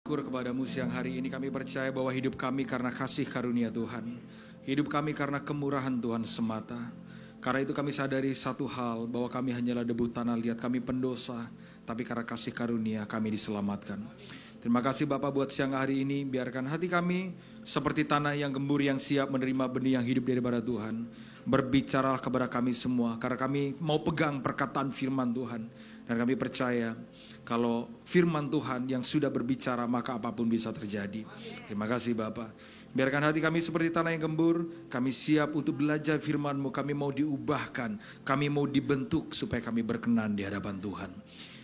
Syukur kepadamu siang hari ini, kami percaya bahwa hidup kami karena kasih karunia Tuhan. Hidup kami karena kemurahan Tuhan semata. Karena itu kami sadari satu hal, bahwa kami hanyalah debu tanah liat, kami pendosa. Tapi karena kasih karunia kami diselamatkan. Terima kasih Bapak buat siang hari ini. Biarkan hati kami seperti tanah yang gembur, yang siap menerima benih yang hidup daripada Tuhan. Berbicaralah kepada kami semua, karena kami mau pegang perkataan firman Tuhan. Dan kami percaya kalau firman Tuhan yang sudah berbicara, maka apapun bisa terjadi. Terima kasih Bapak. Biarkan hati kami seperti tanah yang gembur. Kami siap untuk belajar firman-Mu. Kami mau diubahkan. Kami mau dibentuk supaya kami berkenan di hadapan Tuhan.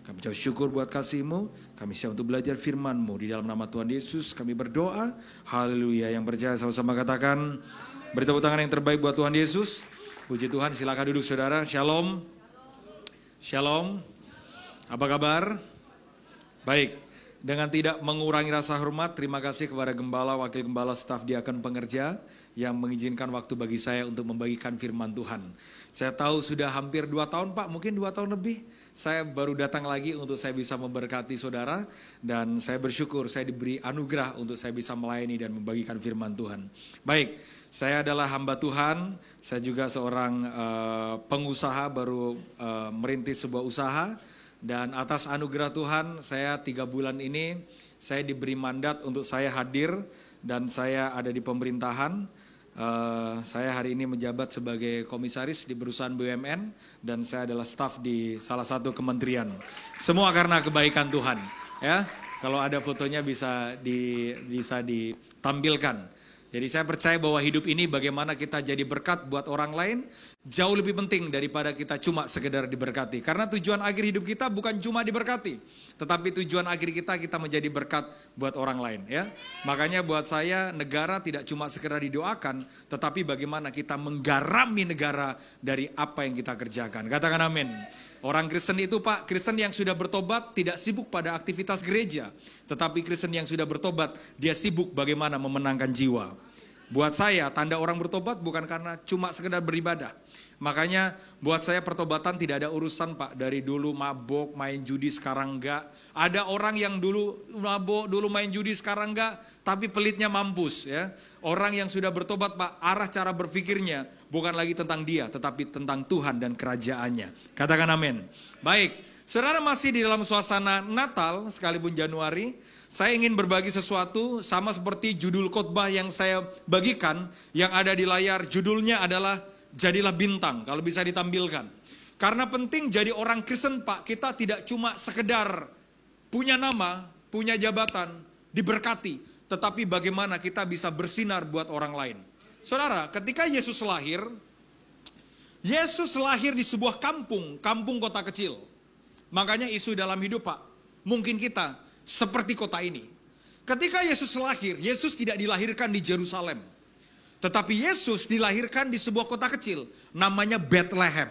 Kami ucap syukur buat kasih-Mu. Kami siap untuk belajar firman-Mu. Di dalam nama Tuhan Yesus kami berdoa. Haleluya. Yang percaya sama-sama katakan, beri tepuk tangan yang terbaik buat Tuhan Yesus. Puji Tuhan, silakan duduk saudara. Shalom. Shalom. Apa kabar? Baik, dengan tidak mengurangi rasa hormat, terima kasih kepada Gembala, Wakil Gembala, staf diakon pengerja yang mengizinkan waktu bagi saya untuk membagikan firman Tuhan. Saya tahu sudah hampir 2 tahun Pak, mungkin 2 tahun lebih, saya baru datang lagi untuk saya bisa memberkati saudara. Dan saya bersyukur saya diberi anugerah untuk saya bisa melayani dan membagikan firman Tuhan. Baik, saya adalah hamba Tuhan, saya juga seorang pengusaha, baru merintis sebuah usaha. Dan atas anugerah Tuhan, saya 3 bulan ini, saya diberi mandat untuk saya hadir dan saya ada di pemerintahan. Saya hari ini menjabat sebagai komisaris di perusahaan BUMN dan saya adalah staf di salah satu kementerian. Semua karena kebaikan Tuhan. Ya, kalau ada fotonya bisa ditampilkan. Jadi saya percaya bahwa hidup ini bagaimana kita jadi berkat buat orang lain jauh lebih penting daripada kita cuma sekedar diberkati. Karena tujuan akhir hidup kita bukan cuma diberkati, tetapi tujuan akhir kita menjadi berkat buat orang lain. Ya, makanya buat saya negara tidak cuma sekedar didoakan, tetapi bagaimana kita menggarami negara dari apa yang kita kerjakan. Katakan amin. Orang Kristen itu Pak, Kristen yang sudah bertobat tidak sibuk pada aktivitas gereja. Tetapi Kristen yang sudah bertobat, dia sibuk bagaimana memenangkan jiwa. Buat saya, tanda orang bertobat bukan karena cuma sekedar beribadah. Makanya buat saya pertobatan tidak ada urusan Pak. Dari dulu mabok, main judi, sekarang enggak. Ada orang yang dulu mabok, dulu main judi, sekarang enggak. Tapi pelitnya mampus ya. Orang yang sudah bertobat Pak, arah cara berpikirnya bukan lagi tentang dia, tetapi tentang Tuhan dan kerajaannya. Katakan amin. Baik, saudara masih di dalam suasana Natal, sekalipun Januari. Saya ingin berbagi sesuatu sama seperti judul khotbah yang saya bagikan, yang ada di layar. Judulnya adalah Jadilah Bintang, kalau bisa ditampilkan. Karena penting jadi orang Kristen Pak, kita tidak cuma sekedar punya nama, punya jabatan, diberkati. Tetapi bagaimana kita bisa bersinar buat orang lain. Saudara, ketika Yesus lahir di sebuah kampung kota kecil. Makanya isu dalam hidup Pak, mungkin kita seperti kota ini. Ketika Yesus lahir, Yesus tidak dilahirkan di Yerusalem. Tetapi Yesus dilahirkan di sebuah kota kecil, namanya Bethlehem.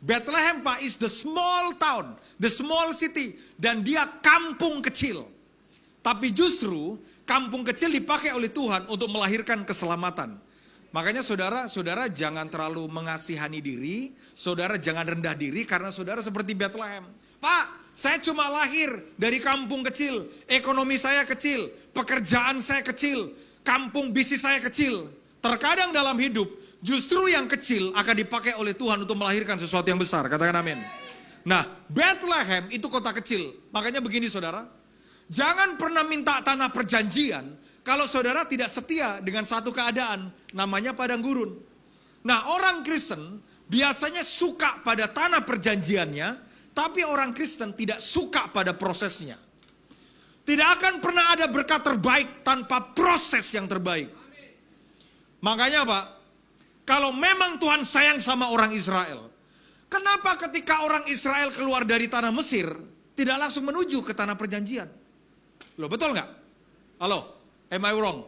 Bethlehem Pak is the small town, the small city. Dan dia kampung kecil. Tapi justru kampung kecil dipakai oleh Tuhan untuk melahirkan keselamatan. Makanya saudara jangan terlalu mengasihani diri, saudara jangan rendah diri karena saudara seperti Bethlehem. Pak, saya cuma lahir dari kampung kecil, ekonomi saya kecil, pekerjaan saya kecil, kampung bisnis saya kecil. Terkadang dalam hidup, justru yang kecil akan dipakai oleh Tuhan untuk melahirkan sesuatu yang besar. Katakan amin. Nah, Bethlehem itu kota kecil. Makanya begini saudara, jangan pernah minta tanah perjanjian kalau saudara tidak setia dengan satu keadaan, namanya padang gurun. Nah, orang Kristen biasanya suka pada tanah perjanjiannya, tapi orang Kristen tidak suka pada prosesnya. Tidak akan pernah ada berkat terbaik tanpa proses yang terbaik. Makanya Pak, kalau memang Tuhan sayang sama orang Israel, kenapa ketika orang Israel keluar dari tanah Mesir, tidak langsung menuju ke tanah perjanjian? Loh, betul nggak? Halo, am I wrong?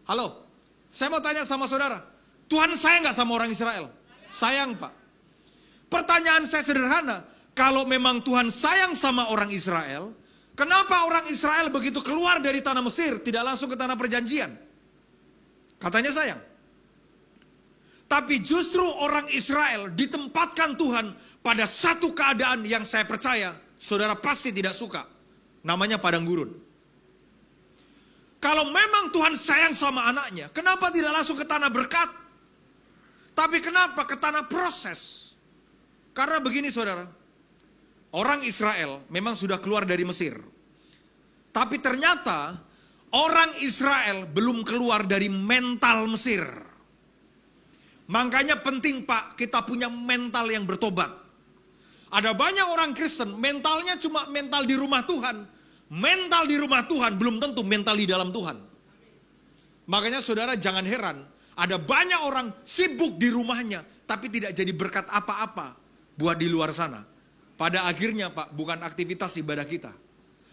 Halo, saya mau tanya sama saudara, Tuhan sayang nggak sama orang Israel? Sayang Pak. Pertanyaan saya sederhana, kalau memang Tuhan sayang sama orang Israel, kenapa orang Israel begitu keluar dari tanah Mesir tidak langsung ke tanah perjanjian? Katanya sayang. Tapi justru orang Israel ditempatkan Tuhan pada satu keadaan yang saya percaya saudara pasti tidak suka. Namanya padang gurun. Kalau memang Tuhan sayang sama anaknya, kenapa tidak langsung ke tanah berkat? Tapi kenapa ke tanah proses? Karena begini saudara, orang Israel memang sudah keluar dari Mesir. Tapi ternyata orang Israel belum keluar dari mental Mesir. Makanya penting Pak, kita punya mental yang bertobat. Ada banyak orang Kristen, mentalnya cuma mental di rumah Tuhan. Mental di rumah Tuhan belum tentu mental di dalam Tuhan. Makanya saudara jangan heran, ada banyak orang sibuk di rumahnya, tapi tidak jadi berkat apa-apa buat di luar sana. Pada akhirnya Pak, bukan aktivitas ibadah kita.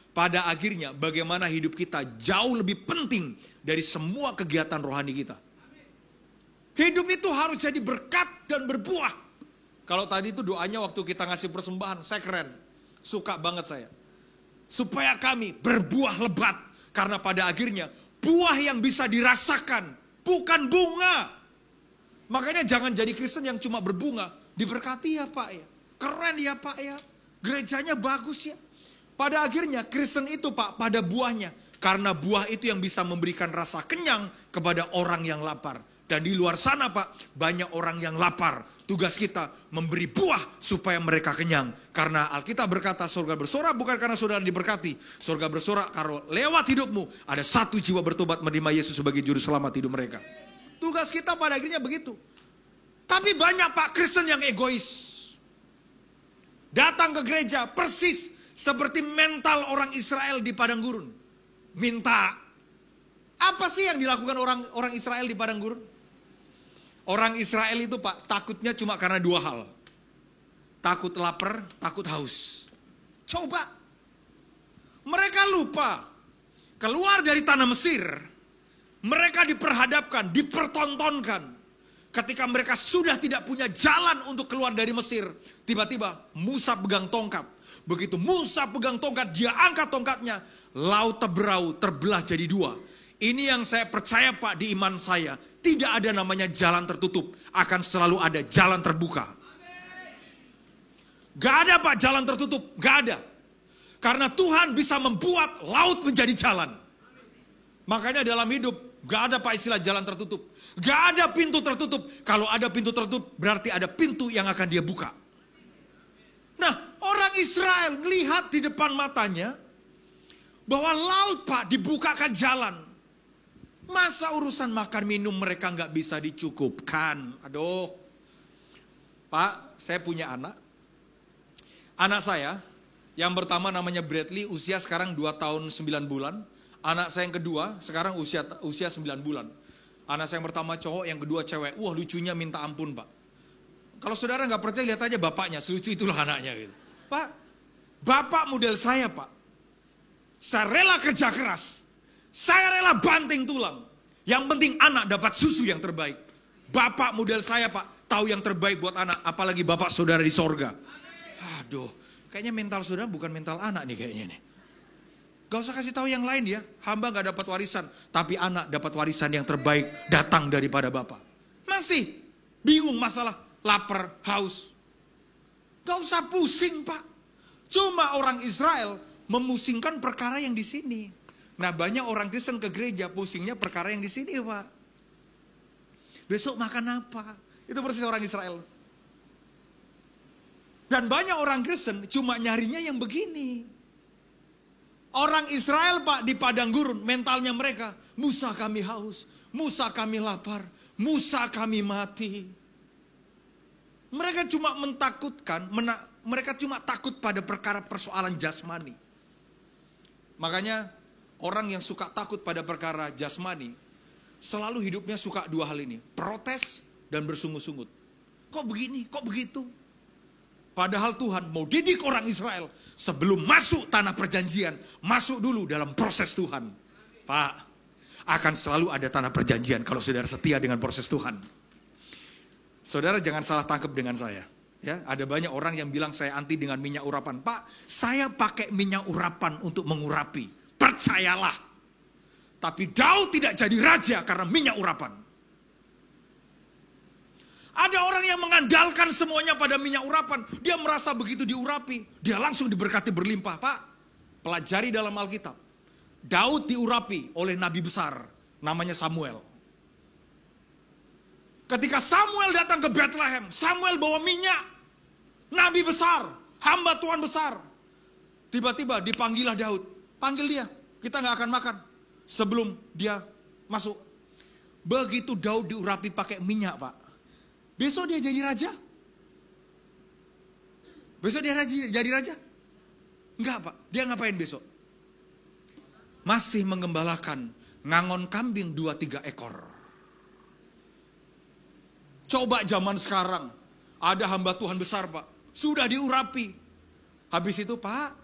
Pada akhirnya bagaimana hidup kita jauh lebih penting dari semua kegiatan rohani kita. Hidup itu harus jadi berkat dan berbuah. Kalau tadi itu doanya waktu kita ngasih persembahan, saya keren. Suka banget saya. Supaya kami berbuah lebat. Karena pada akhirnya buah yang bisa dirasakan, bukan bunga. Makanya jangan jadi Kristen yang cuma berbunga. Diberkati ya Pak ya. Keren ya Pak ya. Gerejanya bagus ya. Pada akhirnya Kristen itu Pak pada buahnya. Karena buah itu yang bisa memberikan rasa kenyang kepada orang yang lapar. Dan di luar sana Pak banyak orang yang lapar. Tugas kita memberi buah supaya mereka kenyang. Karena Alkitab berkata surga bersorak bukan karena saudara diberkati. Surga bersorak karena lewat hidupmu ada satu jiwa bertobat menerima Yesus sebagai juru selamat hidup mereka. Tugas kita pada akhirnya begitu. Tapi banyak Pak Kristen yang egois. Datang ke gereja persis seperti mental orang Israel di padang gurun. Minta. Apa sih yang dilakukan orang Israel di padang gurun? Orang Israel itu Pak, takutnya cuma karena dua hal. Takut lapar, takut haus. Coba. Mereka lupa. Keluar dari tanah Mesir. Mereka diperhadapkan, dipertontonkan. Ketika mereka sudah tidak punya jalan untuk keluar dari Mesir. Tiba-tiba Musa pegang tongkat. Begitu Musa pegang tongkat, dia angkat tongkatnya. Laut Teberau terbelah jadi dua. Ini yang saya percaya Pak di iman saya. Tidak ada namanya jalan tertutup. Akan selalu ada jalan terbuka. Gak ada Pak jalan tertutup. Gak ada. Karena Tuhan bisa membuat laut menjadi jalan. Makanya dalam hidup gak ada Pak istilah jalan tertutup. Gak ada pintu tertutup. Kalau ada pintu tertutup berarti ada pintu yang akan dia buka. Nah orang Israel melihat di depan matanya bahwa laut Pak dibukakan jalan. Masa urusan makan minum mereka nggak bisa dicukupkan? Aduh. Pak, saya punya anak. Anak saya, yang pertama namanya Bradley, usia sekarang 2 tahun 9 bulan. Anak saya yang kedua, sekarang usia 9 bulan. Anak saya yang pertama cowok, yang kedua cewek. Wah lucunya minta ampun Pak. Kalau saudara nggak percaya, lihat aja bapaknya, selucu itulah anaknya gitu. Pak, bapak model saya Pak. Saya rela kerja keras. Saya rela banting tulang. Yang penting anak dapat susu yang terbaik. Bapak model saya Pak, tahu yang terbaik buat anak. Apalagi bapak saudara di sorga. Aduh, kayaknya mental saudara bukan mental anak nih kayaknya nih. Gak usah kasih tahu yang lain ya. Hamba gak dapat warisan. Tapi anak dapat warisan yang terbaik datang daripada bapak. Masih bingung masalah lapar, haus. Gak usah pusing Pak. Cuma orang Israel memusingkan perkara yang di sini. Nah banyak orang Kristen ke gereja pusingnya perkara yang di sini Pak. Besok makan apa? Itu persis orang Israel. Dan banyak orang Kristen cuma nyarinya yang begini. Orang Israel Pak di padang gurun mentalnya mereka. Musa kami haus, Musa kami lapar, Musa kami mati. Mereka cuma mentakutkan, mereka cuma takut pada perkara persoalan jasmani. Makanya orang yang suka takut pada perkara jasmani, selalu hidupnya suka dua hal ini. Protes dan bersungut-sungut. Kok begini, kok begitu? Padahal Tuhan mau didik orang Israel. Sebelum masuk tanah perjanjian, masuk dulu dalam proses Tuhan. Pak, akan selalu ada tanah perjanjian kalau saudara setia dengan proses Tuhan. Saudara jangan salah tangkap dengan saya. Ya, ada banyak orang yang bilang saya anti dengan minyak urapan. Pak, saya pakai minyak urapan untuk mengurapi. Percayalah. Tapi Daud tidak jadi raja karena minyak urapan. Ada orang yang mengandalkan semuanya pada minyak urapan. Dia merasa begitu diurapi, dia langsung diberkati berlimpah. Pak, pelajari dalam Alkitab. Daud diurapi oleh nabi besar, namanya Samuel. Ketika Samuel datang ke Bethlehem, Samuel bawa minyak. Nabi besar, hamba Tuhan besar. Tiba-tiba dipanggillah Daud. Panggil dia, kita gak akan makan sebelum dia masuk. Begitu Daud diurapi pakai minyak, Pak. Besok dia jadi raja? Besok dia jadi raja? Enggak, Pak. Dia ngapain besok? Masih mengembalakan ngangon kambing 2-3 ekor. Coba zaman sekarang, ada hamba Tuhan besar, Pak. Sudah diurapi. Habis itu, Pak,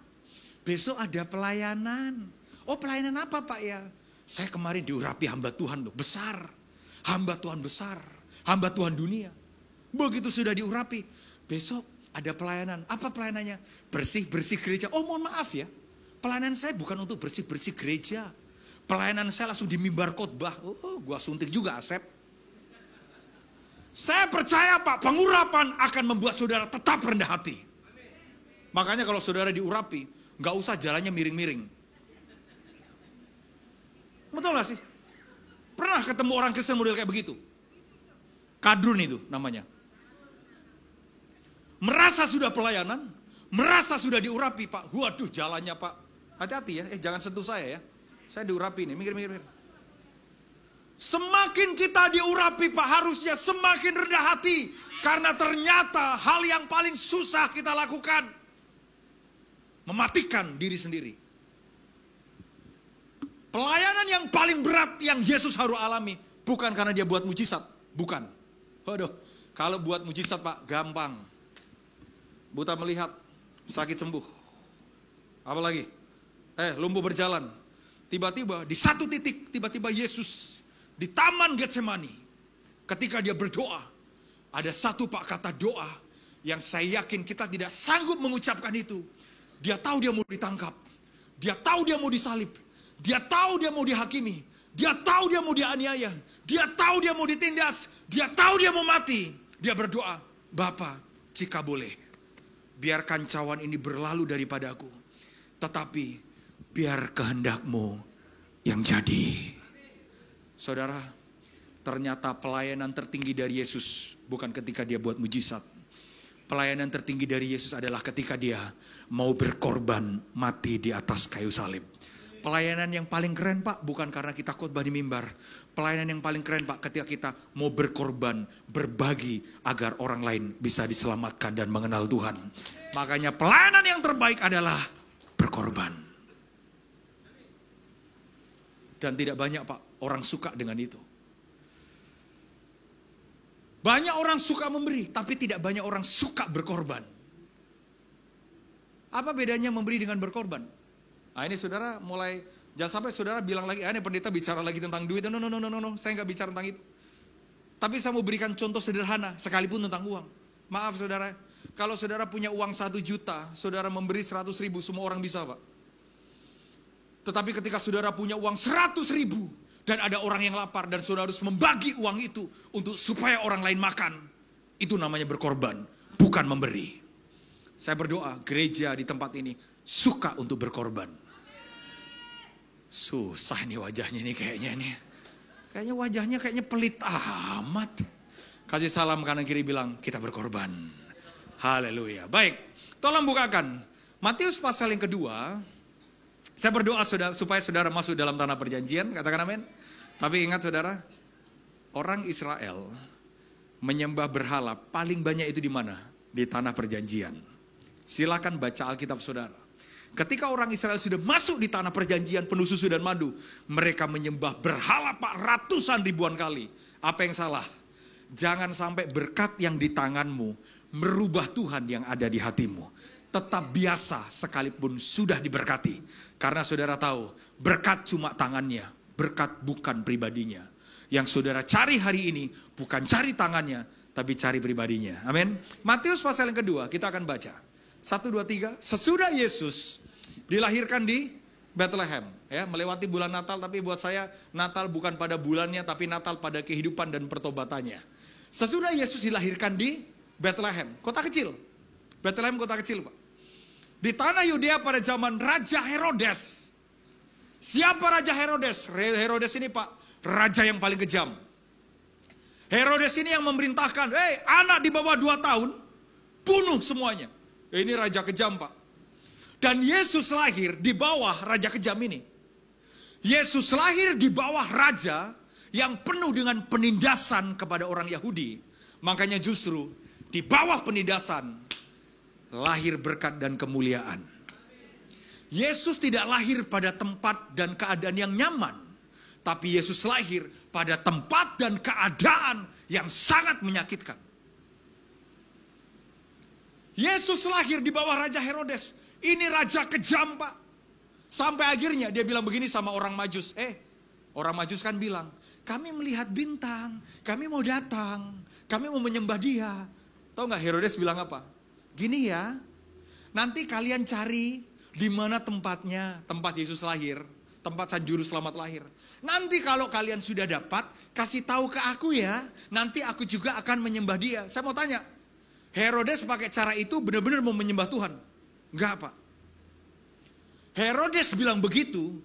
besok ada pelayanan. Oh, pelayanan apa, Pak ya? Saya kemarin diurapi hamba Tuhan loh, besar. Hamba Tuhan besar. Hamba Tuhan dunia. Begitu sudah diurapi, besok ada pelayanan. Apa pelayanannya? Bersih-bersih gereja. Oh, mohon maaf ya. Pelayanan saya bukan untuk bersih-bersih gereja. Pelayanan saya langsung di mimbar khotbah. Oh, gua suntik juga, Asep. Saya percaya, Pak, pengurapan akan membuat saudara tetap rendah hati. Makanya kalau saudara diurapi, gak usah jalannya miring-miring. Betul gak sih? Pernah ketemu orang Kristen model kayak begitu? Kadrun itu namanya. Merasa sudah pelayanan, merasa sudah diurapi, Pak. Waduh, jalannya, Pak. Hati-hati ya, jangan sentuh saya ya. Saya diurapi nih, mikir-mikir. Semakin kita diurapi, Pak, harusnya semakin rendah hati. Karena ternyata hal yang paling susah kita lakukan, mematikan diri sendiri. Pelayanan yang paling berat yang Yesus harus alami, bukan karena dia buat mujizat, bukan. Waduh, kalau buat mujizat, Pak, gampang. Buta melihat, sakit sembuh. Apalagi? Lumpuh berjalan. Tiba-tiba di satu titik, tiba-tiba Yesus di Taman Getsemani, ketika dia berdoa, ada satu, Pak, kata doa yang saya yakin kita tidak sanggup mengucapkan itu. Dia tahu dia mau ditangkap, dia tahu dia mau disalib, dia tahu dia mau dihakimi, dia tahu dia mau dianiaya, dia tahu dia mau ditindas, dia tahu dia mau mati. Dia berdoa, Bapa, jika boleh, biarkan cawan ini berlalu daripadaku, tetapi biar kehendak-Mu yang jadi. Saudara, ternyata pelayanan tertinggi dari Yesus bukan ketika dia buat mujizat. Pelayanan tertinggi dari Yesus adalah ketika dia mau berkorban mati di atas kayu salib. Pelayanan yang paling keren, Pak, bukan karena kita khotbah di mimbar. Pelayanan yang paling keren, Pak, ketika kita mau berkorban, berbagi agar orang lain bisa diselamatkan dan mengenal Tuhan. Makanya pelayanan yang terbaik adalah berkorban. Dan tidak banyak, Pak, orang suka dengan itu. Banyak orang suka memberi, tapi tidak banyak orang suka berkorban. Apa bedanya memberi dengan berkorban? Nah, ini saudara mulai, jangan sampai saudara bilang lagi, ini pendeta bicara lagi tentang duit. No, saya nggak bicara tentang itu. Tapi saya mau berikan contoh sederhana, sekalipun tentang uang. Maaf saudara, kalau saudara punya uang 1 juta, saudara memberi 100 ribu, semua orang bisa, Pak. Tetapi ketika saudara punya uang 100 ribu, dan ada orang yang lapar, dan saudara harus membagi uang itu untuk supaya orang lain makan, itu namanya berkorban, bukan memberi. Saya berdoa, gereja di tempat ini suka untuk berkorban. Susah nih wajahnya nih kayaknya nih. Kayaknya wajahnya kayaknya pelit amat. Kasih salam kanan kiri, bilang kita berkorban. Haleluya. Baik, tolong bukakan Matius pasal yang kedua. Saya berdoa supaya saudara masuk dalam tanah perjanjian, katakan amin. Tapi ingat saudara, orang Israel menyembah berhala paling banyak itu di mana? Di tanah perjanjian. Silakan baca Alkitab saudara. Ketika orang Israel sudah masuk di tanah perjanjian penuh susu dan madu, mereka menyembah berhala, Pak, ratusan ribuan kali. Apa yang salah? Jangan sampai berkat yang di tanganmu merubah Tuhan yang ada di hatimu. Tetap biasa sekalipun sudah diberkati. Karena saudara tahu, berkat cuma tangannya, berkat bukan pribadinya. Yang saudara cari hari ini bukan cari tangannya, tapi cari pribadinya. Amin. Matius pasal yang kedua, kita akan baca. 1, 2, 3. Sesudah Yesus dilahirkan di Bethlehem, ya, melewati bulan Natal, tapi buat saya Natal bukan pada bulannya, tapi Natal pada kehidupan dan pertobatannya. Sesudah Yesus dilahirkan di Bethlehem, kota kecil. Bethlehem kota kecil, Pak. Di tanah Yudea pada zaman Raja Herodes. Siapa Raja Herodes? Herodes ini Pak, raja yang paling kejam. Herodes ini yang memerintahkan, anak di bawah 2 tahun, bunuh semuanya. Ini raja kejam Pak. Dan Yesus lahir di bawah raja kejam ini. Yesus lahir di bawah raja yang penuh dengan penindasan kepada orang Yahudi. Makanya justru di bawah penindasan lahir berkat dan kemuliaan. Yesus tidak lahir pada tempat dan keadaan yang nyaman. Tapi Yesus lahir pada tempat dan keadaan yang sangat menyakitkan. Yesus lahir di bawah Raja Herodes. Ini raja kejam Pak. Sampai akhirnya dia bilang begini sama orang Majus. Orang Majus kan bilang, kami melihat bintang, kami mau datang, kami mau menyembah dia. Tahu gak Herodes bilang apa? Gini ya, nanti kalian cari di mana tempatnya, tempat Yesus lahir, tempat Sang Juru Selamat lahir. Nanti kalau kalian sudah dapat, kasih tahu ke aku ya. Nanti aku juga akan menyembah dia. Saya mau tanya, Herodes pakai cara itu benar-benar mau menyembah Tuhan? Enggak Pak. Herodes bilang begitu,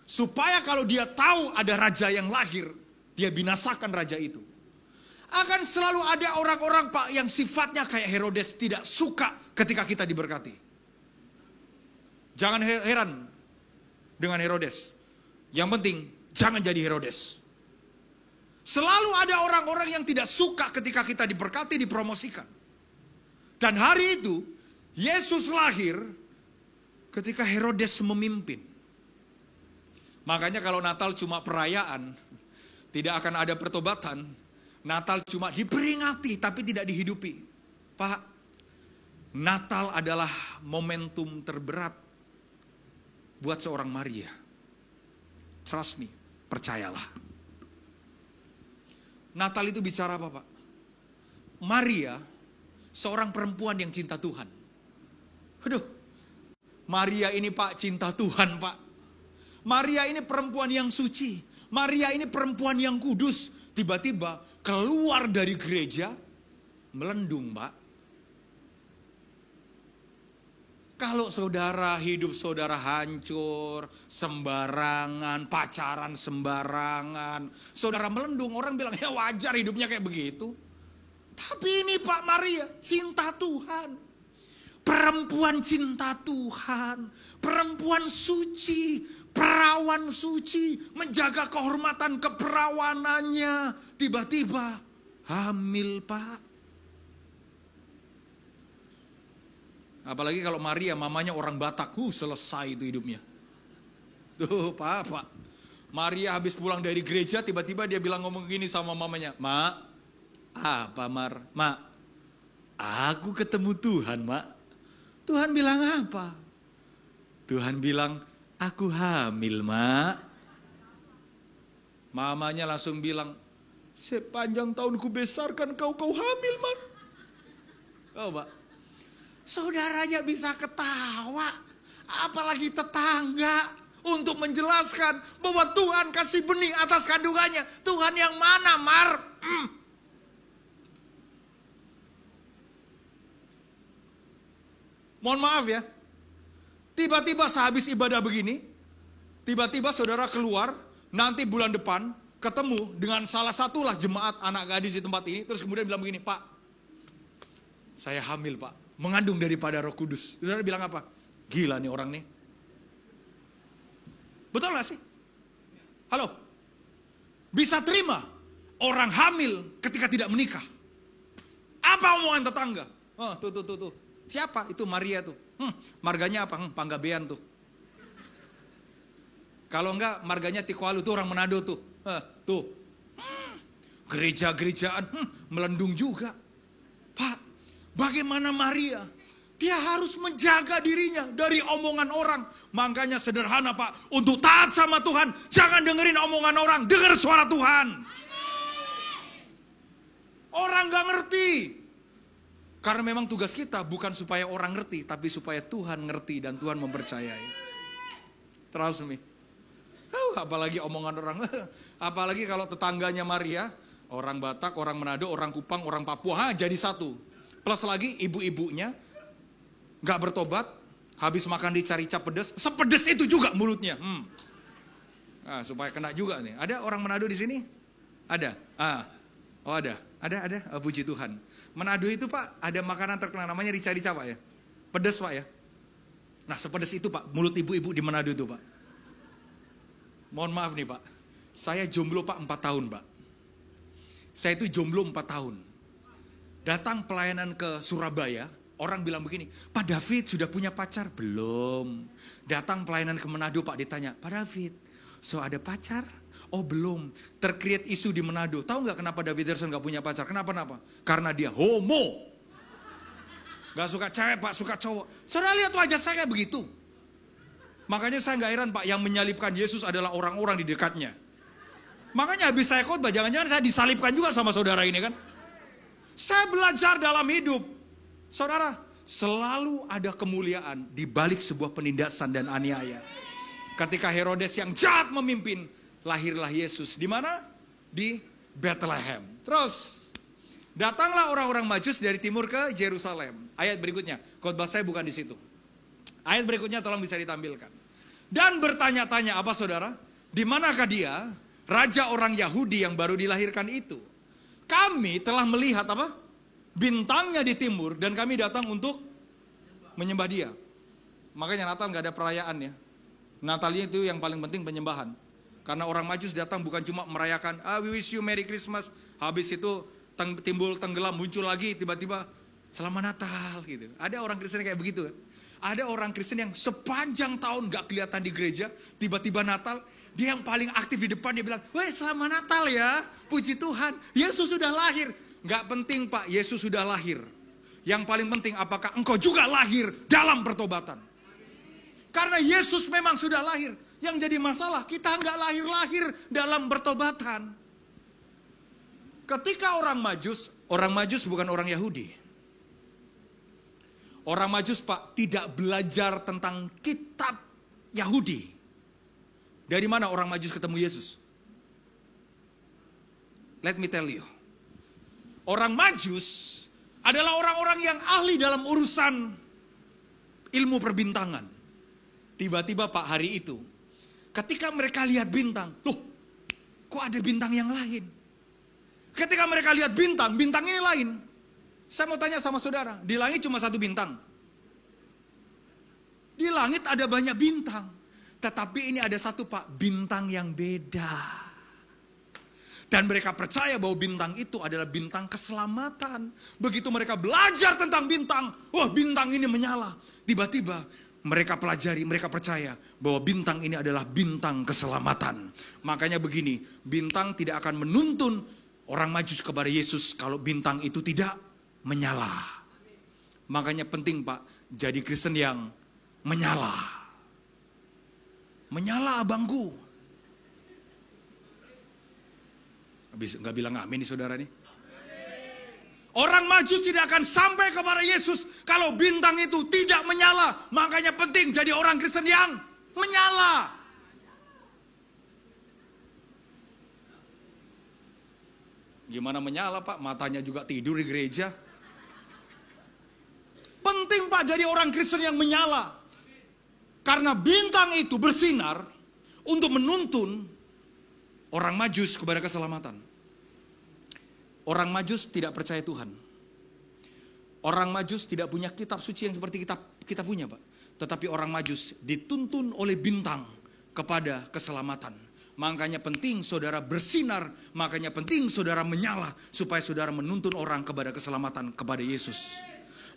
supaya kalau dia tahu ada raja yang lahir, dia binasakan raja itu. Akan selalu ada orang-orang Pak yang sifatnya kayak Herodes, tidak suka ketika kita diberkati. Jangan heran dengan Herodes. Yang penting, jangan jadi Herodes. Selalu ada orang-orang yang tidak suka ketika kita diberkati, dipromosikan. Dan hari itu, Yesus lahir ketika Herodes memimpin. Makanya kalau Natal cuma perayaan, tidak akan ada pertobatan. Natal cuma diperingati, tapi tidak dihidupi. Pak, Natal adalah momentum terberat buat seorang Maria. Trust me, percayalah. Natal itu bicara apa Pak? Maria, seorang perempuan yang cinta Tuhan. Aduh, Maria ini Pak cinta Tuhan Pak. Maria ini perempuan yang suci. Maria ini perempuan yang kudus. Tiba-tiba keluar dari gereja, melendung Pak. Kalau saudara hidup saudara hancur, sembarangan, pacaran sembarangan, saudara melendung, orang bilang ya wajar hidupnya kayak begitu. Tapi ini Pak Maria, cinta Tuhan. Perempuan cinta Tuhan, perempuan suci, perawan suci, menjaga kehormatan keperawanannya. Tiba-tiba hamil Pak. Apalagi kalau Maria, mamanya orang Batak, selesai itu hidupnya. Tuh Pak. Maria habis pulang dari gereja, tiba-tiba dia bilang ngomong gini sama mamanya. Mak, apa Mar? Mak, aku ketemu Tuhan Mak. Tuhan bilang apa? Tuhan bilang, aku hamil Mak. Mamanya langsung bilang, sepanjang tahun ku besarkan kau hamil Mak. Oh Pak. Saudaranya bisa ketawa, apalagi tetangga, untuk menjelaskan bahwa Tuhan kasih benih atas kandungannya. Tuhan yang mana Mar? Mohon maaf ya, tiba-tiba sehabis ibadah begini, tiba-tiba saudara keluar, nanti bulan depan ketemu dengan salah satulah jemaat anak gadis di tempat ini, terus kemudian bilang begini, Pak, saya hamil Pak, mengandung daripada Roh Kudus. Saudara bilang apa? Gila nih orang nih. Betul gak sih? Halo? Bisa terima orang hamil ketika tidak menikah? Apa omongan tetangga? Oh, tuh. Siapa? Itu Maria tuh. Marganya apa? Panggabean tuh. Kalau enggak, marganya Tikualu tuh, orang Manado tuh. Tuh. Gereja-gerejaan melendung juga. Pak, bagaimana Maria? Dia harus menjaga dirinya dari omongan orang. Makanya sederhana Pak, untuk taat sama Tuhan, jangan dengerin omongan orang, dengar suara Tuhan. Orang gak ngerti. Karena memang tugas kita bukan supaya orang ngerti, tapi supaya Tuhan ngerti dan Tuhan mempercayai. Trust me. Apalagi omongan orang. Apalagi kalau tetangganya Maria, orang Batak, orang Manado, orang Kupang, orang Papua, jadi satu. Plus lagi ibu-ibunya gak bertobat, habis makan dicari cap pedas, sepedes itu juga mulutnya. Supaya kena juga nih. Ada orang Manado di sini? Ada? Oh ada. Ada. Oh, puji Tuhan. Manado itu Pak, ada makanan terkenal namanya rica-rica Pak ya. Pedas Pak ya. Nah sepedas itu Pak, mulut ibu-ibu di Manado itu Pak. Mohon maaf nih Pak, saya jomblo Pak 4 tahun Pak. Saya itu jomblo 4 tahun. Datang pelayanan ke Surabaya, orang bilang begini, Pak David sudah punya pacar? Belum. Datang pelayanan ke Manado Pak, ditanya, Pak David, so ada pacar? Oh belum. Terkreat isu di Manado. Tahu nggak kenapa David Derson nggak punya pacar? Kenapa? Karena dia homo. Gak suka cewek Pak, suka cowok. Saudara lihat wajah saya kayak begitu. Makanya saya nggak heran Pak, yang menyalibkan Yesus adalah orang-orang di dekatnya. Makanya habis saya khotbah, jangan-jangan saya disalibkan juga sama saudara ini kan. Saya belajar dalam hidup. Saudara, selalu ada kemuliaan di balik sebuah penindasan dan aniaya. Ketika Herodes yang jahat memimpin, lahirlah Yesus. Di mana? Di Bethlehem. Terus, datanglah orang-orang Majus dari timur ke Yerusalem. Ayat berikutnya, khotbah saya bukan di situ. Ayat berikutnya tolong bisa ditampilkan. Dan bertanya-tanya, apa saudara? Di manakah dia, raja orang Yahudi yang baru dilahirkan itu? Kami telah melihat apa? Bintangnya di timur dan kami datang untuk menyembah dia. Makanya Natal gak ada perayaan ya. Natalnya itu yang paling penting penyembahan. Karena orang Majus datang bukan cuma merayakan, we wish you Merry Christmas. Habis itu timbul tenggelam, muncul lagi tiba-tiba Selamat Natal gitu. Ada orang Kristen kayak begitu kan? Ada orang Kristen yang sepanjang tahun gak kelihatan di gereja, tiba-tiba Natal, dia yang paling aktif di depan, dia bilang, weh selamat Natal ya, puji Tuhan, Yesus sudah lahir. Gak penting Pak, Yesus sudah lahir. Yang paling penting apakah engkau juga lahir dalam pertobatan. Karena Yesus memang sudah lahir. Yang jadi masalah, kita gak lahir-lahir dalam pertobatan. Ketika orang Majus bukan orang Yahudi. Orang Majus Pak tidak belajar tentang kitab Yahudi. Dari mana orang Majus ketemu Yesus? Let me tell you. Orang Majus adalah orang-orang yang ahli dalam urusan ilmu perbintangan. Tiba-tiba Pak hari itu, ketika mereka lihat bintang, loh kok ada bintang yang lain? Ketika mereka lihat bintang, bintangnya yang lain. Saya mau tanya sama saudara, di langit cuma satu bintang. Di langit ada banyak bintang. Tetapi ini ada satu Pak, bintang yang beda. Dan mereka percaya bahwa bintang itu adalah bintang keselamatan. Begitu mereka belajar tentang bintang, wah bintang ini menyala. Tiba-tiba mereka pelajari, mereka percaya bahwa bintang ini adalah bintang keselamatan. Makanya begini, bintang tidak akan menuntun orang Majus kepada Yesus kalau bintang itu tidak menyala. Makanya penting Pak, jadi Kristen yang menyala. Menyala abangku. Gak bilang amin nih saudara nih. Orang Majus tidak akan sampai kepada Yesus kalau bintang itu tidak menyala. Makanya penting jadi orang Kristen yang menyala. Gimana menyala Pak? Matanya juga tidur di gereja. Penting Pak jadi orang Kristen yang menyala. Karena bintang itu bersinar untuk menuntun orang Majus kepada keselamatan. Orang Majus tidak percaya Tuhan. Orang Majus tidak punya kitab suci yang seperti kita punya Pak. Tetapi orang Majus dituntun oleh bintang kepada keselamatan. Makanya penting saudara bersinar, makanya penting saudara menyala supaya saudara menuntun orang kepada keselamatan, kepada Yesus.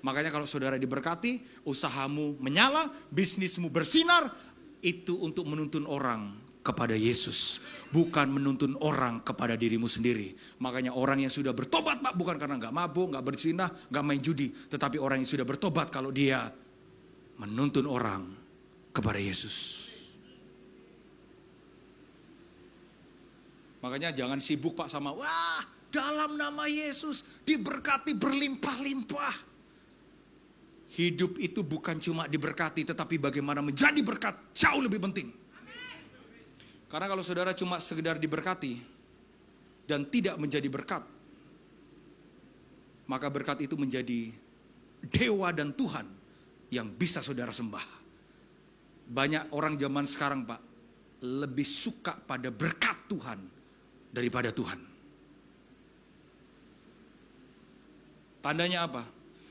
Makanya kalau saudara diberkati, usahamu menyala, bisnismu bersinar, itu untuk menuntun orang kepada Yesus. Bukan menuntun orang kepada dirimu sendiri. Makanya orang yang sudah bertobat Pak, bukan karena gak mabuk, gak berzinah, gak main judi. Tetapi orang yang sudah bertobat kalau dia menuntun orang kepada Yesus. Makanya jangan sibuk Pak sama, wah dalam nama Yesus diberkati berlimpah-limpah. Hidup itu bukan cuma diberkati, tetapi bagaimana menjadi berkat jauh lebih penting. Karena kalau saudara cuma sekedar diberkati dan tidak menjadi berkat, maka berkat itu menjadi dewa dan Tuhan yang bisa saudara sembah. Banyak orang zaman sekarang Pak, lebih suka pada berkat Tuhan daripada Tuhan. Tandanya apa?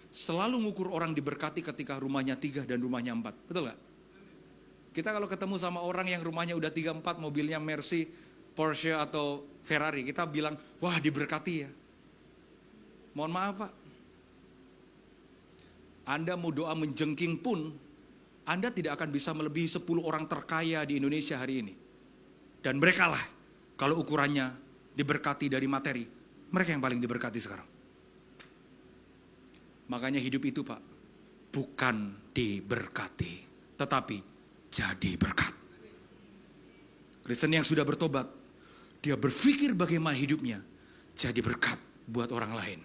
Selalu ngukur orang diberkati ketika rumahnya 3 dan rumahnya 4. Betul gak? Kita kalau ketemu sama orang yang rumahnya udah 3, 4, mobilnya Mercy, Porsche atau Ferrari, kita bilang, wah diberkati ya. Mohon maaf Pak. Anda mau doa menjengking pun, Anda tidak akan bisa melebihi 10 orang terkaya di Indonesia hari ini. Dan mereka lah, kalau ukurannya diberkati dari materi, mereka yang paling diberkati sekarang. Makanya hidup itu Pak, bukan diberkati, tetapi jadi berkat. Kristen yang sudah bertobat, dia berpikir bagaimana hidupnya jadi berkat buat orang lain.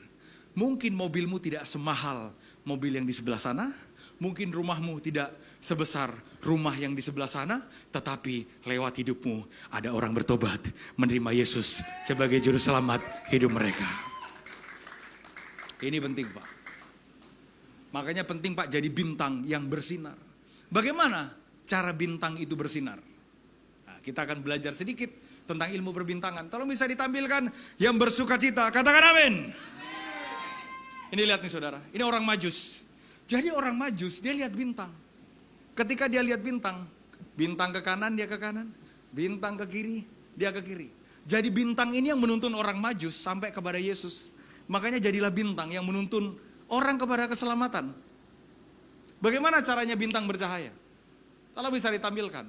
Mungkin mobilmu tidak semahal mobil yang di sebelah sana, mungkin rumahmu tidak sebesar rumah yang di sebelah sana, tetapi lewat hidupmu ada orang bertobat, menerima Yesus sebagai juru selamat hidup mereka. Ini penting Pak. Makanya penting Pak jadi bintang yang bersinar. Bagaimana cara bintang itu bersinar? Nah, kita akan belajar sedikit tentang ilmu perbintangan. Tolong bisa ditampilkan yang bersuka cita. Katakan amin. Ini lihat nih saudara. Ini orang Majus. Jadi orang Majus dia lihat bintang. Ketika dia lihat bintang, bintang ke kanan dia ke kanan, bintang ke kiri dia ke kiri. Jadi bintang ini yang menuntun orang Majus sampai kepada Yesus. Makanya jadilah bintang yang menuntun orang kepada keselamatan. Bagaimana caranya bintang bercahaya? Kalau bisa ditampilkan.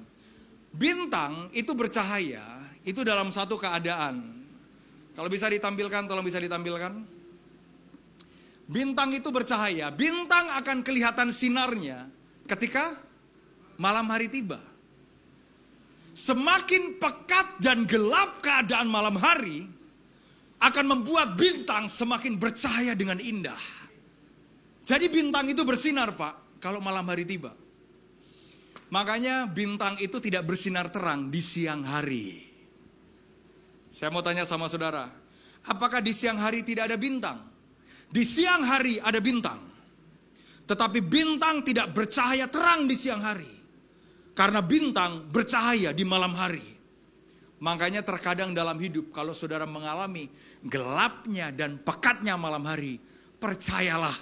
Bintang itu bercahaya, itu dalam satu keadaan. Kalau bisa ditampilkan, tolong bisa ditampilkan. Bintang itu bercahaya. Bintang akan kelihatan sinarnya ketika malam hari tiba. Semakin pekat dan gelap keadaan malam hari akan membuat bintang semakin bercahaya dengan indah. Jadi bintang itu bersinar Pak, kalau malam hari tiba. Makanya bintang itu tidak bersinar terang di siang hari. Saya mau tanya sama saudara, apakah di siang hari tidak ada bintang? Di siang hari ada bintang. Tetapi bintang tidak bercahaya terang di siang hari. Karena bintang bercahaya di malam hari. Makanya terkadang dalam hidup, kalau saudara mengalami gelapnya dan pekatnya malam hari, percayalah,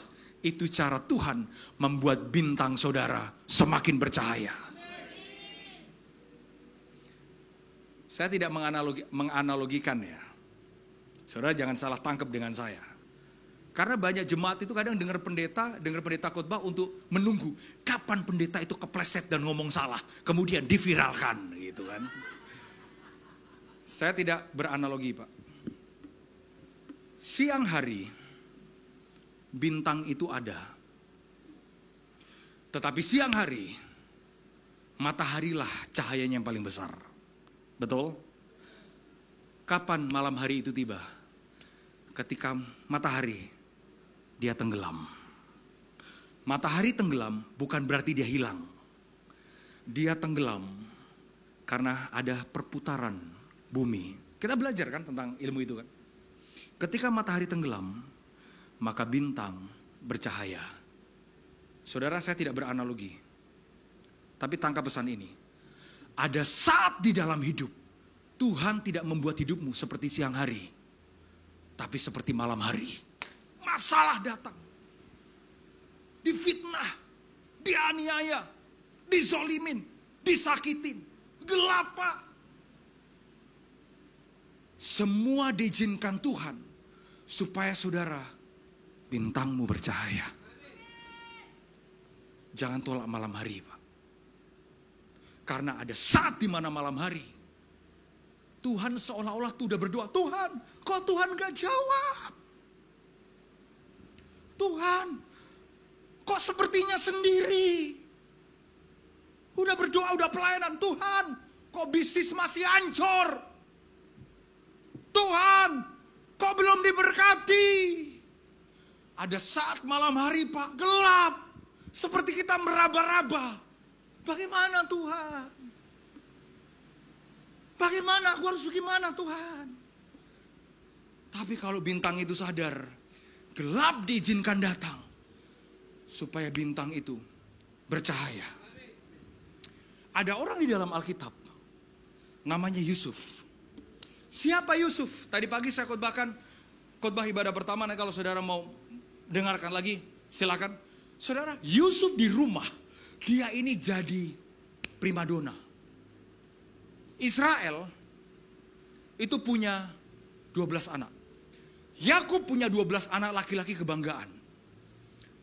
itu cara Tuhan membuat bintang saudara semakin bercahaya. Saya tidak menganalogikan ya. Saudara jangan salah tangkap dengan saya. Karena banyak jemaat itu kadang dengar pendeta khotbah untuk menunggu kapan pendeta itu kepleset dan ngomong salah, kemudian diviralkan gitu kan. Saya tidak beranalogi Pak. Siang hari bintang itu ada. Tetapi siang hari, mataharilah cahayanya yang paling besar. Betul? Kapan malam hari itu tiba? Ketika matahari, dia tenggelam. Matahari tenggelam bukan berarti dia hilang. Dia tenggelam karena ada perputaran bumi. Kita belajar kan tentang ilmu itu kan. Ketika matahari tenggelam, maka bintang bercahaya. Saudara, saya tidak beranalogi. Tapi tangkap pesan ini. Ada saat di dalam hidup, Tuhan tidak membuat hidupmu seperti siang hari, tapi seperti malam hari. Masalah datang. Difitnah, dianiaya, dizolimin, disakitin, gelap Pak. Semua diizinkan Tuhan supaya saudara bintangmu bercahaya. Jangan tolak malam hari Pak. Karena ada saat di mana malam hari Tuhan seolah-olah sudah berdoa, Tuhan, kok Tuhan gak jawab? Tuhan, kok sepertinya sendiri? Udah berdoa, udah pelayanan, Tuhan, kok bisnis masih hancur? Tuhan, kok belum diberkati? Ada saat malam hari Pak, gelap. Seperti kita meraba-raba. Bagaimana Tuhan? Bagaimana, aku harus bagaimana Tuhan? Tapi kalau bintang itu sadar, gelap diizinkan datang. Supaya bintang itu bercahaya. Ada orang di dalam Alkitab, namanya Yusuf. Siapa Yusuf? Tadi pagi saya khotbahkan khotbah ibadah pertama. Nah, kalau saudara mau dengarkan lagi, silakan. Saudara, Yusuf di rumah, dia ini jadi primadona. Israel itu punya 12 anak. Yakub punya 12 anak laki-laki kebanggaan.